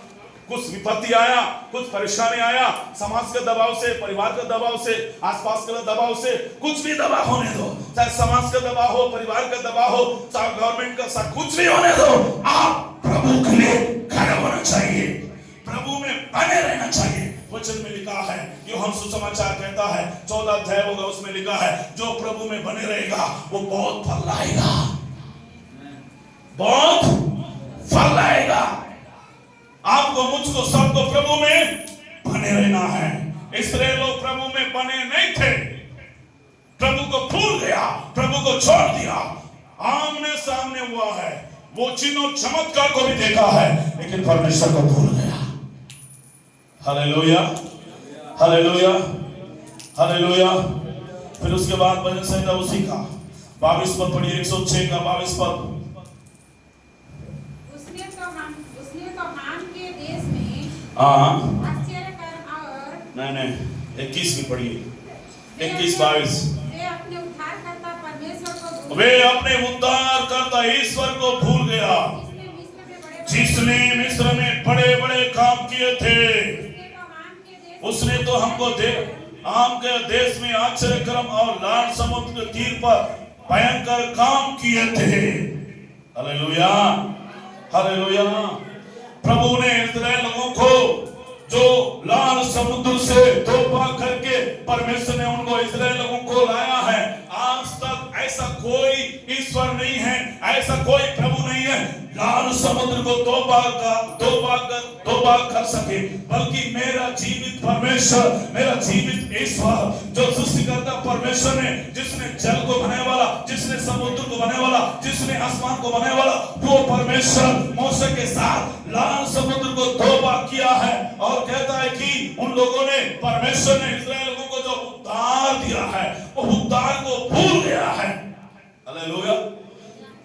कुछ विपत्ति आया, कुछ परेशानी आया, समाज के दबाव से, परिवार के दबाव से, आसपास के दबाव से, कुछ भी दबाव होने दो, चाहे समाज का दबाव हो, परिवार का दबाव हो, चाहे गवर्नमेंट का, कुछ भी होने दो, आप प्रभु के लिए खड़े होना चाहिए, प्रभु में बने रहना चाहिए। वचन में लिखा है, यूहन्ना सुसमाचार कहता है 14 अध्याय होगा, उसमें लिखा है जो प्रभु में बने रहेगा वो बहुत फल लाएगा। बहुत फल लाएगा। आपको, मुझको, सबको प्रभु में बने रहना है। इसराइल लोग प्रभु में बने नहीं थे, प्रभु को भूल गया, प्रभु को छोड़ दिया। आमने सामने हुआ है, वो चिन्ह और चमत्कार को भी देखा है, लेकिन परमेश्वर को भूल गया। Hallelujah, hallelujah, hallelujah. फिर उसके बाद भजन संहिता उसी का 22 पद पढ़िए, 106 का 22 पद। उसने तो हाम के देश में आश्चर्य कर्म और नहीं 21 में पढ़िए, 21-22। वे अपने उद्धारकर्ता ईश्वर को भूल गया, जिसने मिस्र में बड़े बड़े काम किए थे। उसने तो हमको आम के देश में आश्चर्य कर्म और लाल समुद्र के तीर पर भयंकर काम किए थे। Hallelujah, hallelujah. प्रभु ने इस्राएल लोगों को जो लाल समुद्र से तोबा करके परमेश्वर ने उनको, इस्राएल लोगों को लाया है। आज तक ऐसा कोई ईश्वर नहीं है, ऐसा कोई प्रभु नहीं है लाल समुद्र को तोबा कर सके, बल्कि मेरा जीवित परमेश्वर, मेरा जीवित ईश्वर, जो सृष्टिकर्ता परमेश्वर ने, जिसने जल को बनाने वाला, जिसने समुद्र को बनाने वाला, जिसने आसमान को बनाने वाला, वो परमेश्वर मूसा के साथ लाल समुद्र को तोबा किया है और कहता है कि उन लोगों ने, परमेश्वर ने इस्राएल लोगों को जो उद्धार दिया है, वो उद्धार को भूल गया है। हालेलुया।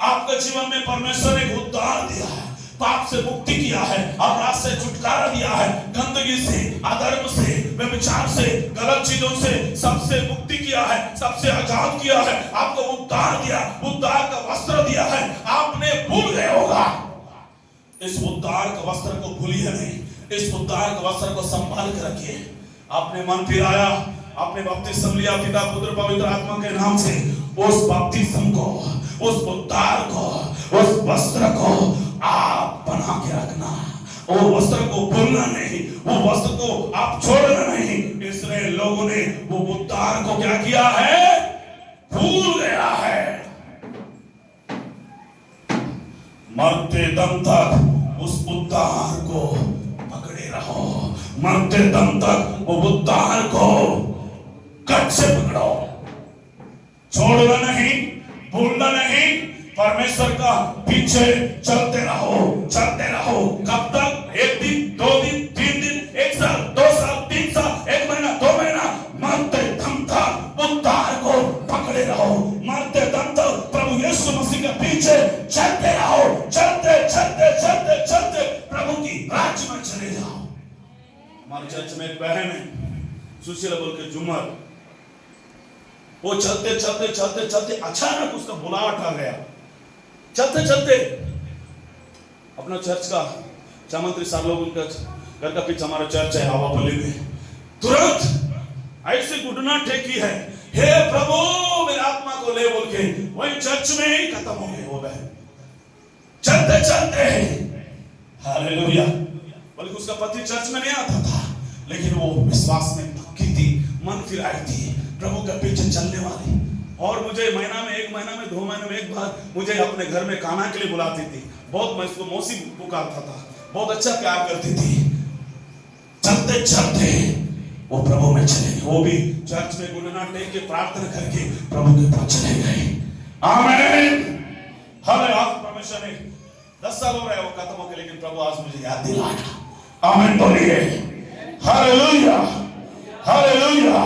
आपके जीवन में परमेश्वर ने उद्धार दिया है, पाप से मुक्ति किया है, अपराध से छुटकारा दिया है, गंदगी से, अधर्म से, व्यभिचार से, गलत चीजों से, सबसे मुक्ति किया है, सबसे आजाद किया है, आपको उद्धार दिया, उद्धार का वस्त्र दिया है। आपने भूल गए होगा, इस उद्धार का वस्त्र को भूलिए नहीं, इस उद्धार के वस्त्र को संभाल के रखिए। आपने मन फिराया, आपने बपतिस्म लिया पिता पुत्र पवित्र आत्मा के नाम से, उस बपतिस्म को, उस उद्धार को, उस वस्त्र को आप बना के रखना, वो वस्त्र को भूलना नहीं, वो वस्त्र को आप छोड़ना नहीं। इसलिए लोगों ने वो उद्धार को क्या किया है, भूल गया है। मरते दम तक उस उद्धार को पकड़े रहो, मरते दम तक वो उद्धार को कट से पकड़ो, छोड़ना नहीं, भूलना नहीं, परमेश्वर का पीछे चलते रहो, चलते रहो। कब तक? 1 दिन, 2 दिन, 3 दिन, 1 साल, 2 साल, 3 साल, 1 महीना, 2 महीना, मरते दम तक उद्धार को पकड़े रहो, मरते दम तक प्रभु यीशु मसीह के पीछे चलते रहो, चलते चलते चलते चलते प्रभु की राज्य में चले जाओ। हमारे चर्च में एक बहन है, सुशीला बोल के झूमर, वो चलते चलते चलते चलते अचानक उसका बुलाहट आ गया। चलते चलते अपना चर्च का चामंत्री साहब लोग, उनका घर का पीछे हमारा चर्च है आवापल्ली में, तुरंत ऐसे घुटना टेकी है, हे प्रभु मेरी आत्मा को ले बोल के वही चर्च में ही खत्म हो गए वो बहन। चलते चलते, हालेलुया। बल्कि उसका पति चर्च में नहीं आता था, लेकिन वो विश्वास में पक्की थी, मन फिराई थी, प्रभु के पीछे चलने वाली। और मुझे महीना में 1 महीना में 2 महीने में 1 बार मुझे अपने घर में खाना के लिए बुलाती थी। बहुत, मैं इसको मौसी पुकारता था, बहुत अच्छा प्यार करती थी। चलते चलते वो प्रभु में चले गए, वो भी चर्च में घुटना टेक के प्रार्थना करके प्रभु के पास चले गए। आमीन। हालेलुया। परमेश्वर ने 10 साल हो रहे वो खत्म हो गए, लेकिन प्रभु आज मुझे याद दिलाया। आमीन बोलिए। Hallelujah, hallelujah.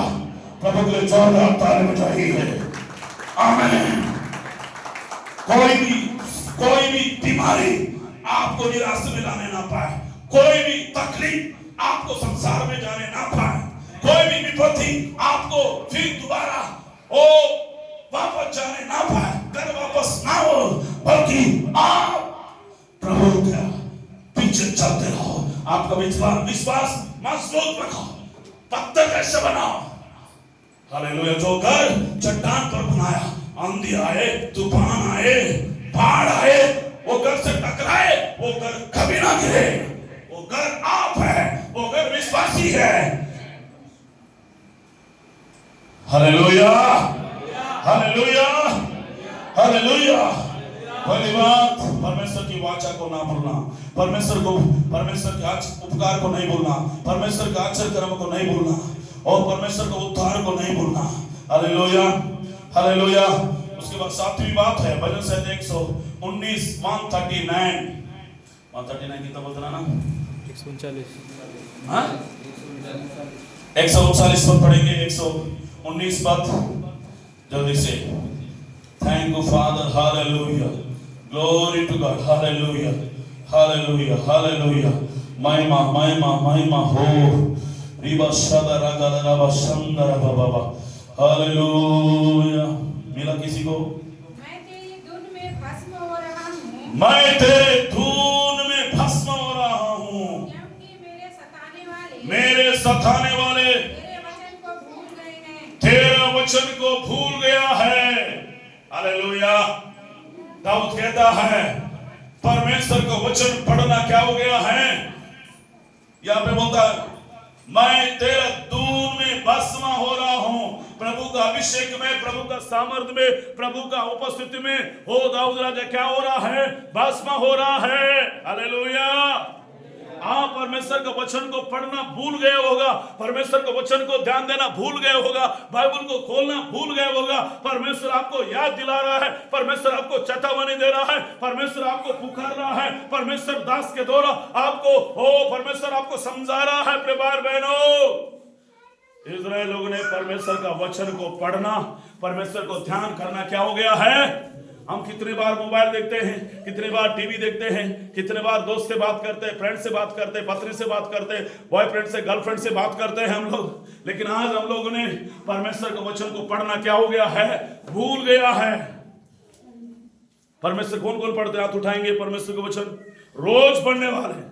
प्रभु के लिए जोरदार ताली बजाइए। आमीन। कोई भी बीमारी आपको निराश में लाने ना पाए, कोई भी तकलीफ आपको संसार में जाने ना पाए, कोई भी विपत्ति आपको फिर दोबारा वापस जाने ना पाए, घर वापस ना हो, बल्कि आप प्रभु के पीछे चलते रहो। आपका विश्वास मजबूत रखो, पत्थर कैसे बनाओ। हालेलुया। जो घर चट्टान पर बनाया, आंधी आए, तूफान आए, बाढ़ आए, वो घर से टकराए, वो घर कभी ना गिरे। वो घर आप है, वो घर विश्वासी है। Hallelujah, hallelujah, hallelujah. पहली बात, परमेश्वर की वाचा को ना भूलना, परमेश्वर के उपकार को नहीं भूलना, परमेश्वर के आश्चर्य कर्म को नहीं भूलना और परमेश्वर के उद्धार को नहीं भूलना। Hallelujah, hallelujah. उसके बाद सातवीं बात है भजन संहिता 119 139 कितना बोलते ना 139 हाँ 139 पद पढ़ेंगे, 119 पद जल्दी से। Thank you father, hallelujah, glory to God, hallelujah, hallelujah, hallelujah. महिमा महिमा महिमा हो रिबा सदा रागा रबा संदर बाबा, हालेलुया। मिला किसी को? मैं तेरी धुन में भस्म हो रहा हूँ, मैं तेरे धुन में भस्म हो रहा हूँ, क्योंकि मेरे सताने वाले तेरे वचन को भूल गया है। हालेलुया। दाऊद कहता है परमेश्वर का वचन पढ़ना क्या हो गया है, यहाँ पे बोलता है मैं तेरा धूल में भस्म हो रहा हूं। प्रभु का अभिषेक में, प्रभु का सामर्थ्य में, प्रभु का उपस्थिति में हो दाऊद राजा क्या हो रहा है, भस्म हो रहा है। हालेलुया। आप परमेश्वर के वचन को पढ़ना भूल गए होगा, परमेश्वर के वचन को ध्यान देना भूल गए होगा, बाइबल को खोलना भूल गए होगा। परमेश्वर आपको याद दिला रहा है, परमेश्वर आपको चेतावनी दे रहा है, परमेश्वर आपको पुकार रहा है, परमेश्वर दास के द्वारा आपको परमेश्वर आपको समझा रहा है। प्रिय भाई बहनों, इस्राएल लोगों ने परमेश्वर का वचन को पढ़ना, परमेश्वर को ध्यान करना क्या हो गया है। हम कितने बार मोबाइल देखते हैं, कितने बार टीवी देखते हैं, कितने बार दोस्त से बात करते हैं, फ्रेंड से बात करते हैं, पत्नी से बात करते हैं, बॉयफ्रेंड से गर्लफ्रेंड से बात करते हैं हम लोग। लेकिन आज हम लोगों ने परमेश्वर के वचन को पढ़ना क्या हो गया है, भूल गया है। परमेश्वर कौन कौन पढ़ते, हाथ उठाएंगे। परमेश्वर के वचन रोज पढ़ने वाले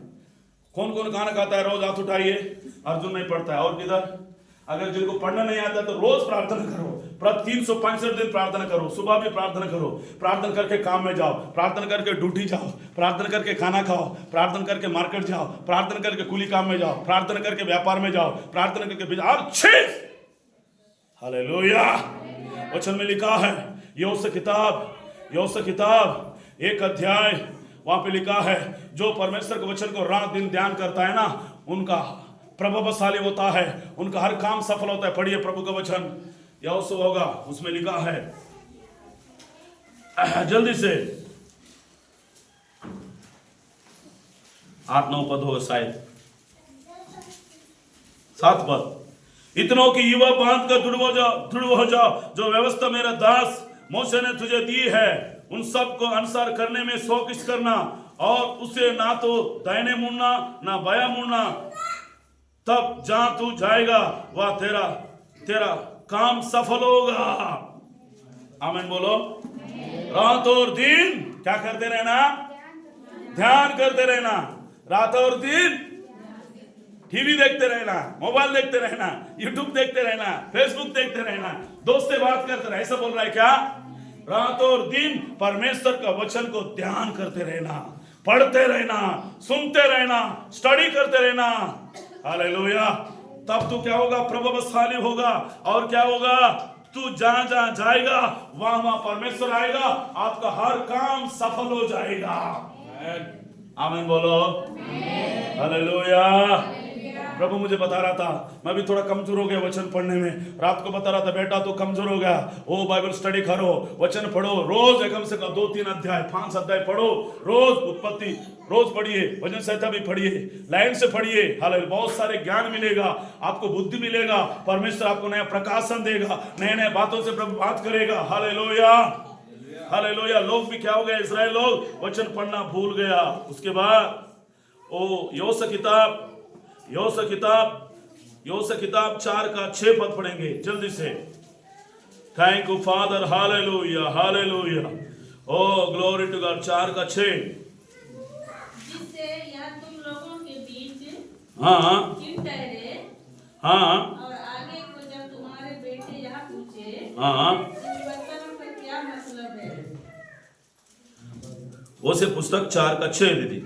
कौन कौन खाना खाता है, रोज हाथ उठाइए। अर्जुन नहीं पढ़ता है, और किधर? अगर जिनको पढ़ना नहीं आता तो रोज प्रार्थना करो, 365 दिन प्रार्थना करो, सुबह भी प्रार्थना करो, प्रार्थना करके काम में जाओ, प्रार्थना करके ड्यूटी जाओ, प्रार्थना करके खाना खाओ, प्रार्थना करके मार्केट जाओ, प्रार्थना करके कुली काम में जाओ, प्रार्थना करके व्यापार में जाओ, प्रार्थना करके हालेलुया। वचन में लिखा है योस किताब 1 अध्याय, वहां पे लिखा है जो परमेश्वर के वचन को रात दिन ध्यान करता है ना, उनका प्रभावशाली होता है, उनका हर काम सफल होता है। पढ़िए प्रभु का वचन, यहोशू होगा, उसमें लिखा है जल्दी से 8-9 पद हो, शायद 7 पद। इतनों की युवा बांध कर दृढ़ हो जाओ, जो व्यवस्था मेरा दास मूसा ने तुझे दी है, उन सब को अनुसार करने में शौकिश करना, और उसे ना तो दाहिने मुड़ना ना बायां मुड़ना, तब जहां तू जाएगा वह तेरा काम सफल होगा। आमीन बोलो। रात और दिन क्या करते रहना, ध्यान करते रहना। रात और दिन टीवी देखते रहना, मोबाइल देखते रहना, यूट्यूब देखते रहना, फेसबुक देखते रहना, दोस्त से बात करते रहना। ऐसा बोल रहा है क्या? रात और दिन परमेश्वर का वचन को ध्यान करते रहना, पढ़ते रहना, सुनते रहना, स्टडी करते रहना। हालेलुया। तब तू क्या होगा, प्रभावशाली होगा। और क्या होगा, तू जहां जहां जाएगा वहां वहां परमेश्वर आएगा, आपका हर काम सफल हो जाएगा। आमीन बोलो। हालेलुया। प्रभु मुझे बता रहा था, मैं भी थोड़ा कमजोर हो गया वचन पढ़ने में। रात को बता रहा था बेटा तू कमजोर हो गया, ओ बाइबल स्टडी करो, वचन पढ़ो, रोज कम से कम 2-3 अध्याय 5 अध्याय पढ़ो रोज। उत्पत्ति रोज पढ़िए, वचन संहिता भी पढ़िए, लाइन से पढ़िए। हालेलुया। बहुत सारे ज्ञान मिलेगा आपको, बुद्धि मिलेगा, परमेश्वर आपको नया प्रकाशन देगा, नए नए बातों से प्रभु बात करेगा। Hallelujah, hallelujah. लोग भी क्या हो गए, इस्राएल लोग वचन पढ़ना भूल गया। उसके बाद योस किताब 4-6 पद पढ़ेंगे जल्दी से। Thank you father, hallelujah, hallelujah, O glory to God. 4-6। जिससे या तुम लोगों के बीच हाँ ठहरे, हाँ, और आगे को जब तुम्हारे बेटे यहाँ पूछे हाँ, इन वचनों का क्या मतलब है। वो से पुस्तक 4-6 दीदी।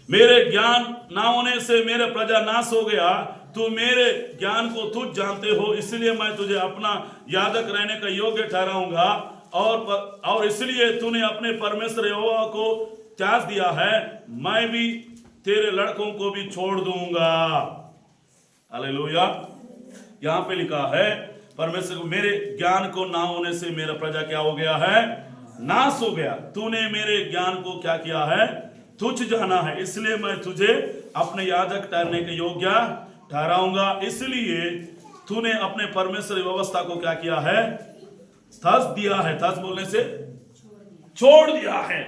मेरे ज्ञान ना होने से मेरे प्रजा नाश हो गया, तू मेरे ज्ञान को तुझ जानते हो, इसलिए मैं तुझे अपना याजक रहने का योग्य ठहराऊंगा और इसलिए तूने अपने परमेश्वर यहोवा को त्याग दिया है, मैं भी तेरे लड़कों को भी छोड़ दूंगा। हालेलुया। यहां पे लिखा है परमेश्वर को, मेरे ज्ञान को ना होने से मेरा प्रजा क्या हो गया है, नाश हो गया। तूने मेरे ज्ञान को क्या किया है, तुच्छ जाना है, इसलिए मैं तुझे अपने याजक ठहरने के योग्य ठहराऊंगा। इसलिए तूने अपने परमेश्वर व्यवस्था को क्या किया है, थस दिया है। थस बोलने से छोड़ दिया है।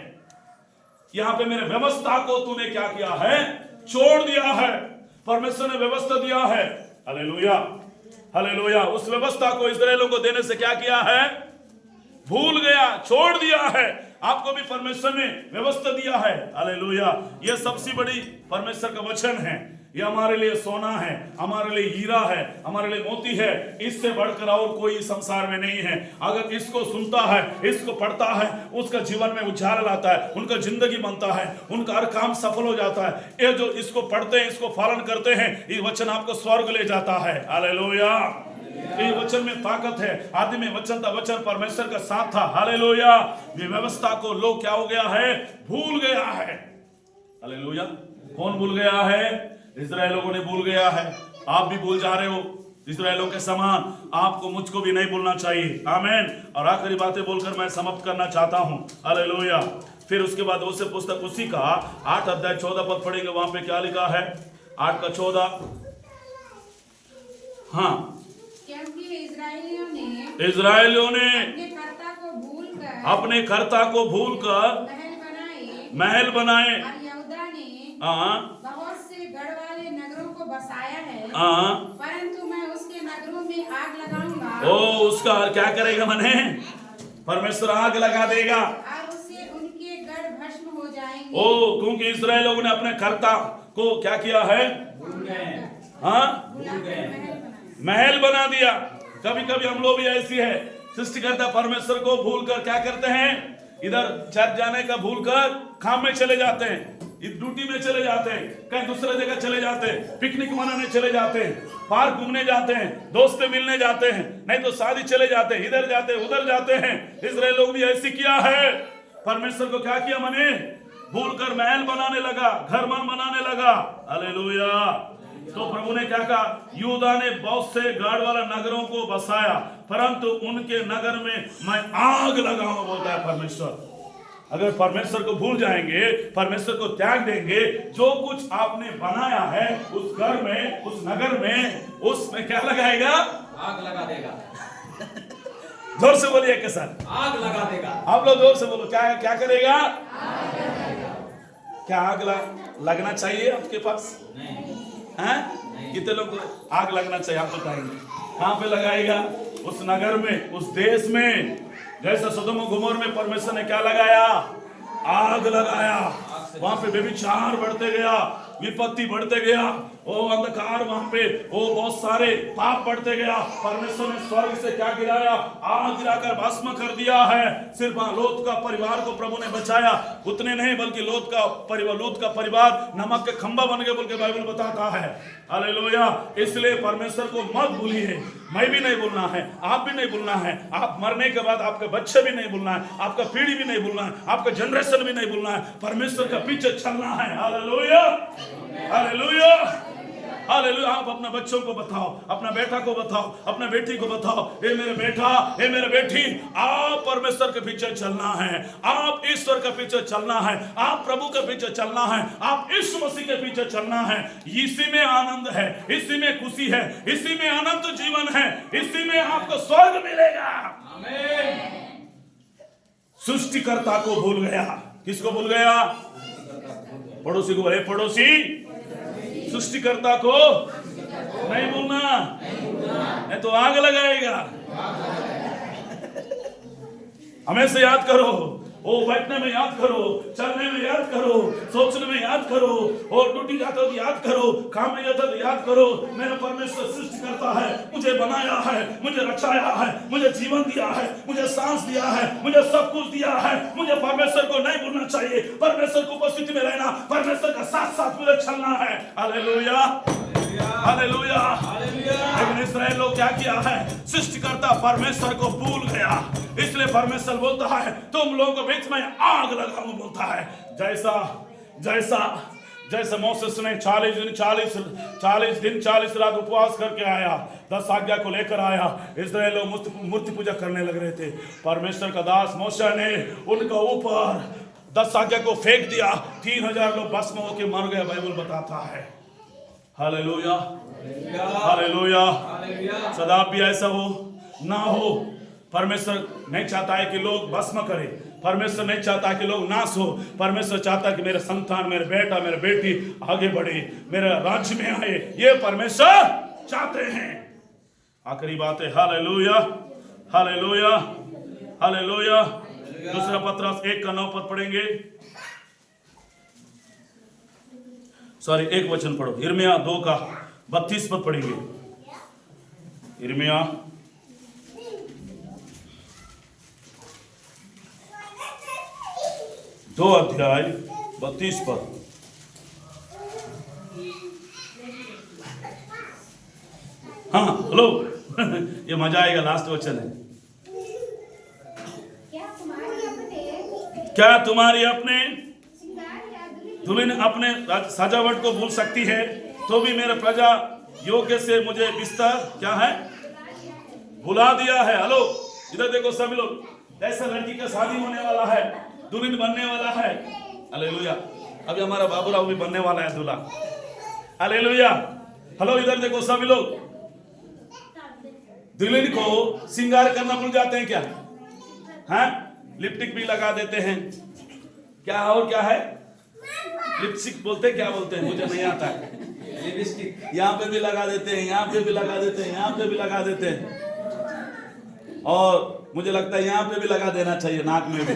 यहां पे मेरे व्यवस्था को तूने क्या किया है, छोड़ दिया है। परमेश्वर ने व्यवस्था दिया है। Hallelujah, hallelujah. उस व्यवस्था को इस्राएलियों को देने से क्या किया है, भूल गया, छोड़ दिया है। आपको भी परमेश्वर ने व्यवस्था दिया है। हालेलुया। यह सबसे बड़ी परमेश्वर का वचन है। यह हमारे लिए सोना है, हमारे लिए हीरा है, हमारे लिए मोती है। इससे बढ़कर और कोई संसार में नहीं है। अगर इसको सुनता है, इसको पढ़ता है, उसका जीवन में उजाला लाता है, उनका जिंदगी बनता है, उनका हर काम सफल हो जाता है। ये जो इसको पढ़ते हैं, इसको पालन करते हैं, ये वचन आपको स्वर्ग ले जाता है। हालेलुया। ये वचन में ताकत है। आदि में वचन था, वचन परमेश्वर का साथ था। हालेलुया। ये व्यवस्था को लोग क्या हो गया है, भूल गया है। हालेलुया। कौन भूल गया है, इस्राएलियों ने भूल गया है। आप भी भूल जा रहे हो इस्राएलियों के समान। आपको मुझको भी नहीं भूलना चाहिए। आमीन। और आखिरी बातें बोलकर मैं समाप्त करना चाहता हूं। हालेलुया। फिर उसके बाद उसे पुस्तक उसी का 8 अध्याय 14 पद पढ़ेंगे। वहां पे क्या लिखा है, 8 का 14। हाँ, क्योंकि इस्राएलियों ने अपने कर्ता को भूलकर महल बनाए। और यहूदा ने हाँ, बहुत से गढ़ वाले नगरों को बसाया है, हाँ, परंतु मैं उसके नगरों में आग लगाऊंगा। ओ, उसका क्या करेगा, मने परमेश्वर आग लगा देगा और उससे उनके गढ़ भस्म हो जाएंगे। ओ, क्योंकि इस्राएल लोगों ने अपने कर्ता को क्या किया है, हाँ, महल बना दिया। कभी कभी हम लोग भी ऐसी है, सृष्टिकर्ता परमेश्वर को भूलकर क्या करते हैं, इधर चर्च जाने का भूलकर काम में चले जाते हैं, ड्यूटी में चले जाते हैं, कहीं दूसरे जगह चले जाते हैं, पिकनिक मनाने चले जाते हैं, पार्क घूमने जाते हैं, दोस्त से मिलने जाते हैं, नहीं तो शादी चले जाते हैं, इधर जाते हैं, उधर जाते हैं। इस्राएल लोग भी ऐसी किया है। परमेश्वर को क्या किया, मने भूलकर महल बनाने लगा, घर मन बनाने लगा। हालेलुया। तो प्रभु ने क्या कहा, यहूदा ने बहुत से गाड़ वाला नगरों को बसाया, परंतु उनके नगर में मैं आग लगाऊंगा, बोलता है परमेश्वर। अगर परमेश्वर को भूल जाएंगे, परमेश्वर को त्याग देंगे, जो कुछ आपने बनाया है उस घर में, उस नगर में, उसमें क्या लगाएगा, आग लगा देगा। जोर से बोलिए के साथ, आग लगा देगा। आप लोग जोर से बोलो, क्या क्या करेगा, क्या आग लगना चाहिए आपके पास, हैं? कितने लोग को आग लगना चाहिए, आप बताएंगे। कहां पे लगाएगा, उस नगर में, उस देश में। जैसा सदोम और गोमोर में परमेश्वर ने क्या लगाया, आग लगाया। वहां पे व्यभिचार बढ़ते गया, विपत्ति बढ़ते गया, वो अंधकार, वहां पे वो बहुत सारे पाप बढ़ते गया। परमेश्वर ने स्वर्ग से क्या गिराया, आग गिराकर भस्म कर दिया है। सिर्फ लोत का परिवार को प्रभु ने बचाया, उतने नहीं बल्कि लोत का परिवार नमक के खंभा बन गए बोल के बाइबल बताता है। हालेलुया। इसलिए परमेश्वर को मत भूलिए। मैं भी नहीं भूलना है, आप भी नहीं भूलना है। आप मरने के बाद आपके बच्चे भी नहीं भूलना है, आपका पीढ़ी भी नहीं भूलना है, आपका जनरेशन भी नहीं भूलना है। परमेश्वर का पीछे चलना है। Hallelujah, hallelujah, hallelujah. आप अपने बच्चों को बताओ, अपना बेटा को बताओ, अपना बेटी को बताओ, ये मेरे बेटा, ये मेरे बेटी, आप परमेश्वर के पीछे चलना है, आप ईश्वर के पीछे चलना है, आप प्रभु के पीछे चलना है, आप यीशु मसीह के पीछे चलना है। इसी में आनंद है, इसी में खुशी है, इसी में अनंत जीवन है, इसी में आपको स्वर्ग मिलेगा। आमीन। सृष्टिकर्ता को भूल गया। किसको भूल गया, पड़ोसी को बोले, पड़ोसी सृष्टिकर्ता को नहीं भूलना, नहीं तो आग लगाएगा। हमेशा याद करो, वो बैठने में याद करो, चलने में याद करो, सोचने में याद करो, और ड्यूटी जाते हो याद करो, काम में जाते हो याद करो। मेरा परमेश्वर सृष्टि करता है, मुझे बनाया है, मुझे रचाया है, मुझे जीवन दिया है, मुझे सांस दिया है, मुझे सब कुछ दिया है। मुझे परमेश्वर को नहीं भूलना चाहिए, परमेश्वर की उपस्थिति में रहना, परमेश्वर का साथ साथ मुझे चलना है। Hallelujah, hallelujah. लेकिन इस्राएल लोग क्या किया है, सृष्टिकर्ता परमेश्वर को भूल गया, इसलिए परमेश्वर बोलता है तुम लोगों के बीच में आग लगाऊं, बोलता है। जैसा मोसेस ने 40 दिन 40 रात उपवास करके आया, 10 आज्ञा को लेकर आया, इस्राएल लोग मूर्ति पूजा करने लग रहे थे। परमेश्वर का दास मूसा ने उनका ऊपर 10 आज्ञा को फेंक दिया, 3000 लोग भस्म होकर मर गए, बाइबल बताता है। Hallelujah, hallelujah. सदा भी ऐसा हो ना हो। परमेश्वर नहीं चाहता है कि लोग भस्म करें, परमेश्वर नहीं चाहता कि लोग नाश हो। परमेश्वर चाहता है कि मेरे संतान, मेरे बेटा, मेरे बेटी आगे बढ़े, मेरे राज्य में आए, ये परमेश्वर चाहते हैं। आखिरी बात है, हालेलुया, हालेलुया, हालेलुया। दूसरा पत्रस 1:9 पद पढ़ेंगे, सॉरी 1 वचन पढ़ो। यिर्मयाह 2:32 पद पढ़ेंगे। यिर्मयाह 2:32 पद। हाँ हेलो ये मजा आएगा, लास्ट वचन है। क्या तुम्हारी अपने दुल्हन अपने सजावट को भूल सकती है, तो भी मेरा प्रजा योग्य से मुझे बिस्तर क्या है भुला दिया है। हेलो इधर देखो सभी लोग, ऐसा लड़की का शादी होने वाला है, दुल्हन बनने वाला है। हालेलुया। अभी हमारा बाबूराव भी बनने वाला है दूल्हा। हालेलुया। हेलो इधर देखो सभी लोग, दुल्हन को श्रृंगार करना भूल जाते हैं क्या? हाँ, लिपस्टिक भी लगा देते हैं क्या, और क्या है, लिपस्टिक बोलते हैं, क्या बोलते हैं मुझे नहीं आता है। लिपस्टिक यहाँ पे भी लगा देते हैं, यहाँ पे भी लगा देते हैं, यहाँ पे भी लगा देते हैं, और मुझे लगता है यहाँ पे भी लगा देना चाहिए, नाक में भी।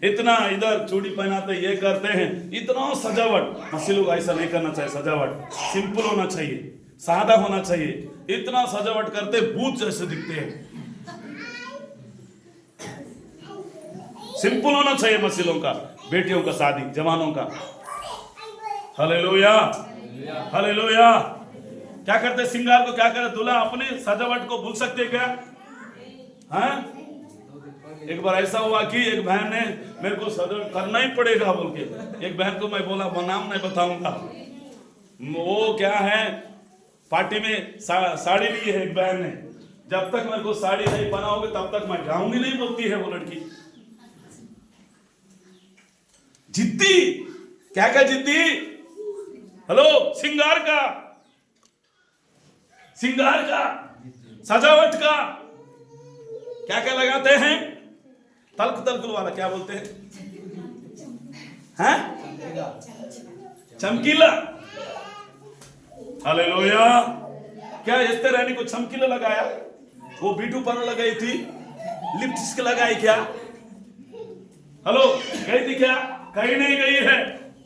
इतना इधर चूड़ी पहनाते, ये करते हैं, इतना सजावट। मसीह लोग ऐसा नहीं करना चाहिए। सजावट सिंपल होना चाहिए, सादा होना चाहिए। इतना सजावट करते भूत जैसे दिखते हैं। सिंपल होना चाहिए मसीहों का, बेटियों का शादी, जवानों का। Hallelujah, hallelujah. क्या करते श्रृंगार को, क्या करते दूल्हा अपने सजावट को भूल सकते क्या? हाँ, एक बार ऐसा हुआ कि एक बहन ने मेरे को सजावट करना ही पड़ेगा बोल के, एक बहन को मैं बोला, नाम नहीं बताऊंगा, वो क्या है पार्टी में साड़ी ली है एक बहन ने, जब तक मेरे को साड़ी नहीं बनाओगे तब तक मैं जाऊंगी नहीं, बोलती है वो लड़की। जिद्दी, क्या क्या जिद्दी? हेलो श्रृंगार का, श्रृंगार का, सजावट का क्या क्या लगाते हैं? तलकुल वाला क्या बोलते हैं? हैं? चमकीला। हालेलुया। क्या एस्तेर रानी को चमकीला लगाया? वो बीटू पर लगाई थी, लिपस्टिक लगाई क्या? हेलो गई थी क्या? कहीं नहीं गई है,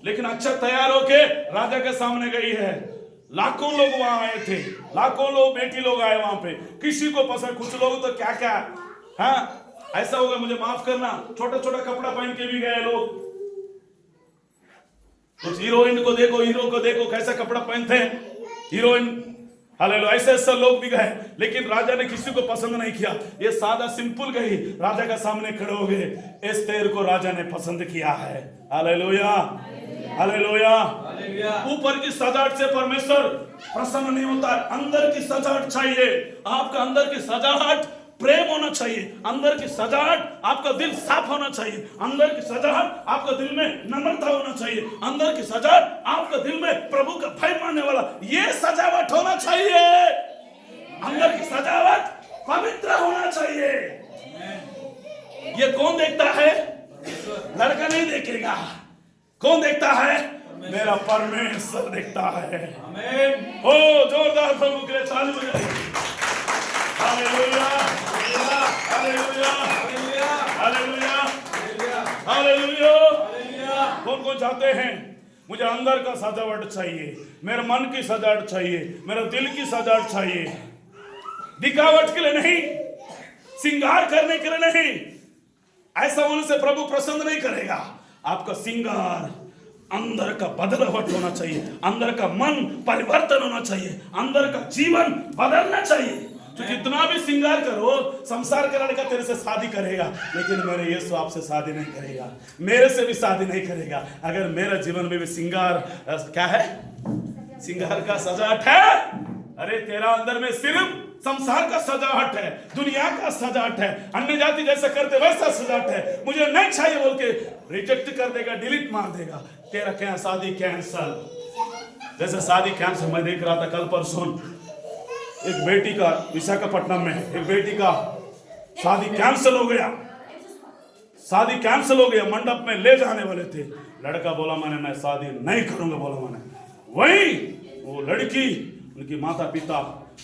लेकिन अच्छा तैयार होके राजा के सामने गई है। लाखों लोग वहां आए थे, लाखों लोग बेटी लोग आए वहां पे, किसी को पसंद। कुछ लोग तो क्या क्या, हाँ ऐसा होगा, मुझे माफ करना, छोटा छोटा कपड़ा पहन के भी गए लोग। कुछ हीरोइन को देखो, हीरो को देखो कैसा कपड़ा पहनते हैं हीरोइन। हालेलुया। ऐसे ऐसे लोग भी गए, लेकिन राजा ने किसी को पसंद नहीं किया। ये सादा सिंपल गई, राजा के सामने खड़े हो गए। एस्तेर को राजा ने पसंद किया है। Hallelujah, hallelujah. ऊपर की सजावट से परमेश्वर प्रसन्न नहीं होता, अंदर की सजावट चाहिए। आपका अंदर की सजावट प्रेम होना चाहिए, अंदर की सजावट आपका दिल साफ होना चाहिए, अंदर की सजावट आपका दिल में नम्रता होना चाहिए, अंदर की सजावट आपका दिल में प्रभु का भय मानने वाला ये सजावट होना चाहिए। अंदर की सजावट पवित्र होना चाहिए। ये कौन देखता है? लड़का नहीं देखेगा। कौन देखता है? मेरा परमेश्वर देखता है। आमीन। ओ जोरदार प्रभु के लिए ताली बजाइए। Hallelujah, hallelujah, hallelujah, hallelujah. Hallelujah. कौन कौन चाहते हैं मुझे अंदर का सजावट चाहिए, मेरे मन की सजावट चाहिए, मेरे दिल की सजावट चाहिए, दिखावट के लिए नहीं, श्रृंगार करने के लिए नहीं। ऐसा होने से प्रभु प्रसन्न नहीं करेगा। आपका श्रृंगार अंदर का बदलावट होना चाहिए, अंदर का मन परिवर्तन होना चाहिए, अंदर का जीवन बदलना चाहिए। तो जितना भी श्रृंगार करो, संसार का लड़का तेरे से शादी करेगा, लेकिन मेरे यीशु आपसे शादी नहीं करेगा, मेरे से भी शादी नहीं करेगा अगर मेरा जीवन में भी श्रृंगार क्या है, श्रृंगार का सजावट है। अरे तेरा अंदर में सिर्फ संसार का सजावट है, दुनिया का सजावट है, अन्य जाति जैसा करते वैसा सजावट है, मुझे नहीं चाहिए बोल के रिजेक्ट कर देगा, डिलीट मार देगा। तेरा क्या शादी कैंसल, जैसे शादी कैंसल। मैं देख रहा था कल परसों एक बेटी का, विशाखापट्टनम में एक बेटी का शादी कैंसिल हो गया, शादी कैंसिल हो गया। मंडप में ले जाने वाले थे, लड़का बोला मैं शादी नहीं करूंगा, बोला मैंने। वही वो लड़की, उनकी माता पिता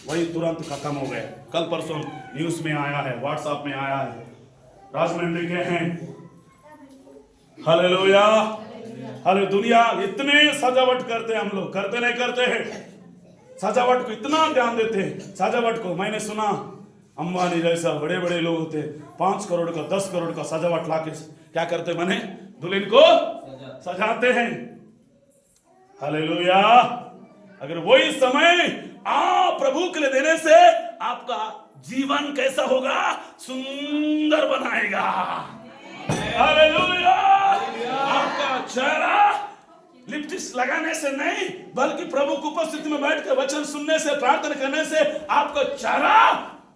वही तुरंत खत्म हो गए। कल परसों न्यूज में आया है, व्हाट्सएप में आया है, राजमंड्री के हैं। हालेलुया, हाले दुनिया इतने सजावट करते हैं, हम लोग करते नहीं करते हैं, सजावट को इतना ध्यान देते हैं। सजावट को मैंने सुना अंबानी जैसा बड़े बड़े लोग होते 5 करोड़ का 10 करोड़ का सजावट लाके क्या करते, माने दुल्हन को सजाते हैं। हालेलुया। अगर वही समय आप प्रभु के लिए देने से आपका जीवन कैसा होगा, सुंदर बनाएगा। हालेलुया। आपका चेहरा लिपस्टिक लगाने से नहीं, बल्कि प्रभु की उपस्थिति में बैठ कर वचन सुनने से, प्रार्थना करने से आपका चेहरा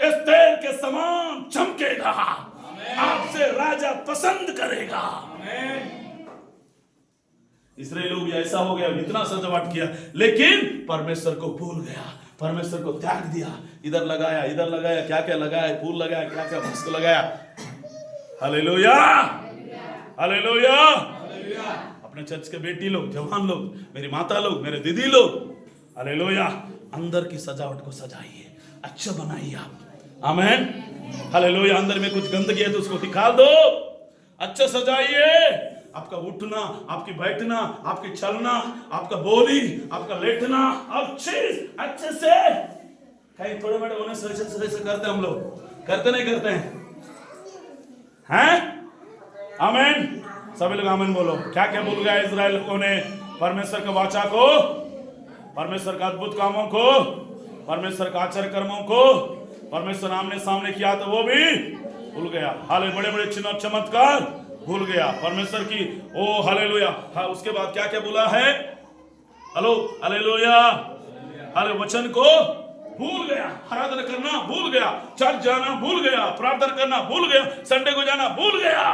एस्तेर के समान चमकेगा, आपसे राजा पसंद करेगा। इसराइल लोग भी ऐसा हो गया, इतना सजावट किया लेकिन परमेश्वर को भूल गया, परमेश्वर को त्याग दिया। इधर लगाया, इधर लगाया, क्या क्या लगाया, फूल लगाया, क्या क्या वस्तु लगाया। Hallelujah, hallelujah. अपने चर्च के बेटी लोग, जवान लोग, मेरी माता लोग, मेरे दीदी लोग, हालेलुया, अंदर की सजावट को सजाइए, अच्छा बनाइए आप। आमीन, हालेलुया। अंदर में कुछ गंदगी है तो उसको दिखा दो, अच्छा सजाइए। आपका उठना, आपकी बैठना, आपकी चलना, आपका बोली, आपका लेटना, अब चीज अच्छे से। कहीं थोड़े बड़े होने से ऐसे करते हम लोग, करते नहीं करते हैं? आमीन। सभी लोग आमीन बोलो। क्या क्या भूल गया इजराइल लोगों ने? परमेश्वर के वाचा को, परमेश्वर का अद्भुत कामों को, परमेश्वर का आश्चर्य कर्मों को, परमेश्वर आमने सामने किया तो वो भी भूल गया। हाले बड़े बड़े चिन्ह और चमत्कार भूल गया परमेश्वर की। ओ हालेलुया। हाँ, उसके बाद क्या क्या बोला है? Hello, hallelujah. हाले वचन को भूल गया, आराधना करना भूल गया, चर्च जाना भूल गया, प्रार्थना करना भूल गया, संडे को जाना भूल गया।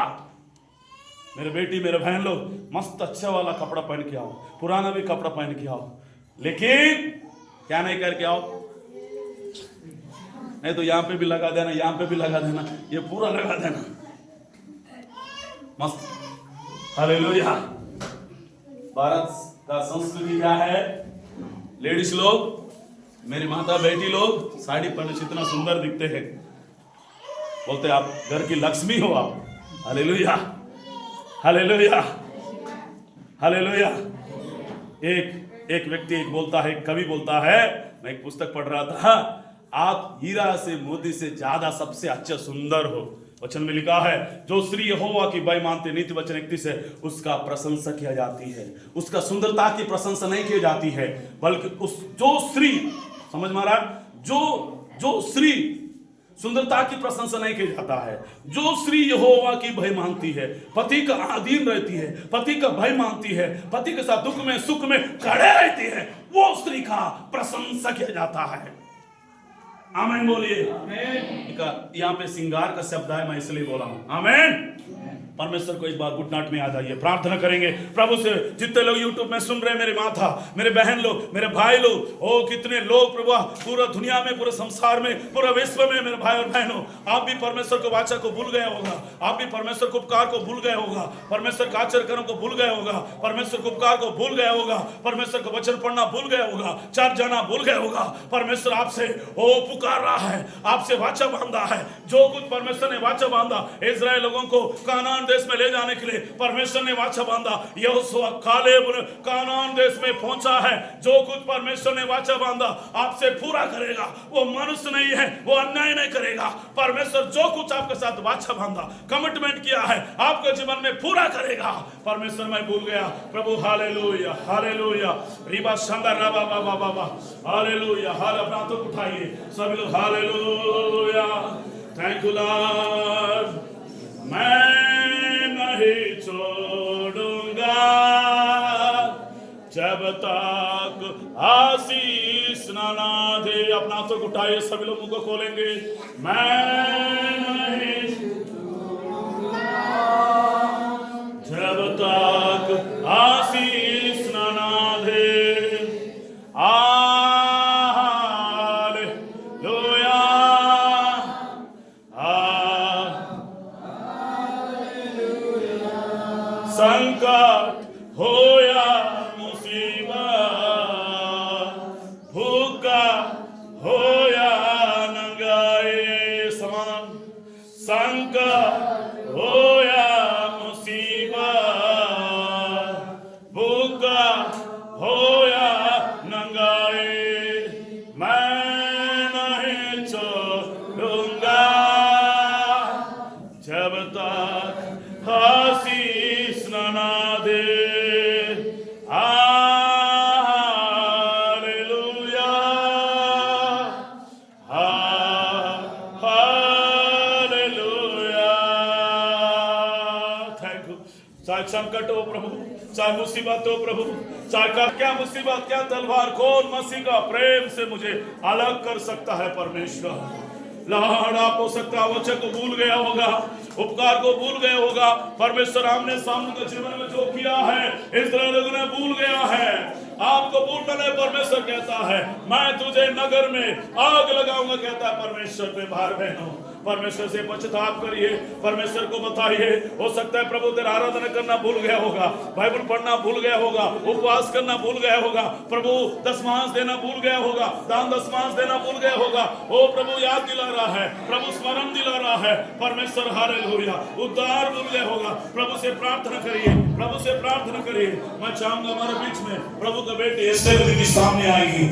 मेरे बेटी, मेरे बहन लोग, मस्त अच्छा वाला कपड़ा पहन के आओ, पुराना भी कपड़ा पहन के आओ, लेकिन क्या नहीं करके आओ? नहीं तो यहाँ पे भी लगा देना, यहाँ पे भी लगा देना, ये पूरा लगा देना, मस्त। हालेलुया। भारत का संस्कृति क्या है? लेडीज लोग, मेरी माता बेटी लोग साड़ी पहने से इतना सुंदर दिखते हैं, बोलते आप घर की लक्ष्मी हो आप। Hallelujah, hallelujah, hallelujah. एक व्यक्ति एक बोलता है, एक कवि बोलता है, मैं एक पुस्तक पढ़ रहा था, आप हीरा से मोती से ज्यादा सबसे अच्छा सुंदर हो। वचन में लिखा है, जो स्त्री यहोवा की भय मानते, नीति वचन 31 है, उसका प्रशंसा किया जाती है, उसका सुंदरता की प्रशंसा नहीं की जाती है, बल्कि उस जो स्त्री, समझ मारा, जो स्त्री सुंदरता की प्रशंसा नहीं की जाता है, जो स्त्री यहोवा की भय मानती है, पति का अधीन रहती है, पति का भय मानती है, पति के साथ दुख में सुख में खड़े रहती है, वो स्त्री का प्रशंसा किया जाता है। आमीन बोलिए। यहाँ पे श्रृंगार का शब्द है, मैं इसलिए बोला हूं। आमीन। परमेश्वर को एक बार गुड नाइट में आ जाइए, प्रार्थना करेंगे प्रभु से। जितने लोग यूट्यूब में सुन रहे हैं, मेरी माता, मेरे बहन लोग, मेरे भाई लोग, ओ कितने लोग प्रभु, पूरा दुनिया में, पूरे संसार में, पूरे विश्व में मेरे भाई और बहनों, आप भी परमेश्वर को वाचा को भूल गए होगा, आप भी परमेश्वर को उपकार को भूल गए होगा, परमेश्वर का आचरण कर्म को भूल गए होगा, परमेश्वर को उपकार को भूल गए होगा, परमेश्वर का वचन पढ़ना भूल गए होगा, चर्च जाना भूल गए होगा। परमेश्वर आपसे ओ पुकार रहा है, आपसे वाचा बांधा है। जो कुछ परमेश्वर ने वाचा बांधा इस्राएल लोगों को कानान देश में ले जाने के लिए परमेश्वर ने वाचा बांधा। यहोशू कालेब कानान देश में पहुंचा है। जो कुछ परमेश्वर ने वाचा बांधा आपसे पूरा करेगा। वो मनुष्य नहीं है, वो अन्याय नहीं करेगा। परमेश्वर जो कुछ आपके साथ वाचा बांधा, कमिटमेंट किया है, आपके जीवन में पूरा करेगा। परमेश्वर मैं भूल गया प्रभु। हालेलुया हालेलुया रिबा शांदा राबा बाबा बाबा हालेलुया। हाल अपना हाथ उठाइए सभी लोग। Hallelujah thank you Lord. मैं नहीं छोड़ूंगा जब तक आशीष ना दे। अपना हाथ उठाइए सभी लोग, मुंह को खोलेंगे। मैं नहीं जब तक आशीष ना दे। संकट हो या मुसीबत, भूखा हो या नंगाई समान, संकट हो या मुसीबत, भूखा हो या नंगाई, मैं नहीं छोड़ूंगा जब तक आशीष ना दे। Hallelujah hallelujah thank you. चाहे संकट हो प्रभु, चाहे मुसीबत हो प्रभु, चाहे क्या मुसीबत, क्या तलवार, कौन मसीह का प्रेम से मुझे अलग कर सकता है परमेश्वर। लॉर्ड आप हो सकता है वचन को भूल गया होगा, उपकार को भूल गया होगा। परमेश्वर आमने सामने के जीवन में जो किया है इस्राएल लोगों ने भूल गया है। आपको भूलना नहीं। परमेश्वर कहता है मैं तुझे नगर में आग लगाऊंगा। कहता है परमेश्वर पे भार बहनों, परमेश्वर से पश्चाताप करिए, परमेश्वर को बताइए। हो सकता है प्रभु तेरा आराधना करना भूल गया होगा, बाइबल पढ़ना भूल गया होगा, उपवास करना भूल गया होगा, प्रभु दशमांश देना भूल गया होगा, दान दशमांश देना भूल गया होगा। ओ प्रभु याद दिला रहा है, प्रभु स्मरण दिला रहा है। परमेश्वर हालेलुया उद्धार भूल गया होगा। प्रभु से प्रार्थना करिए, प्रभु से प्रार्थना करिए। मैं चाहूंगा हमारे बीच में प्रभु का बेटी एस्टेर दीदी सामने आएगी।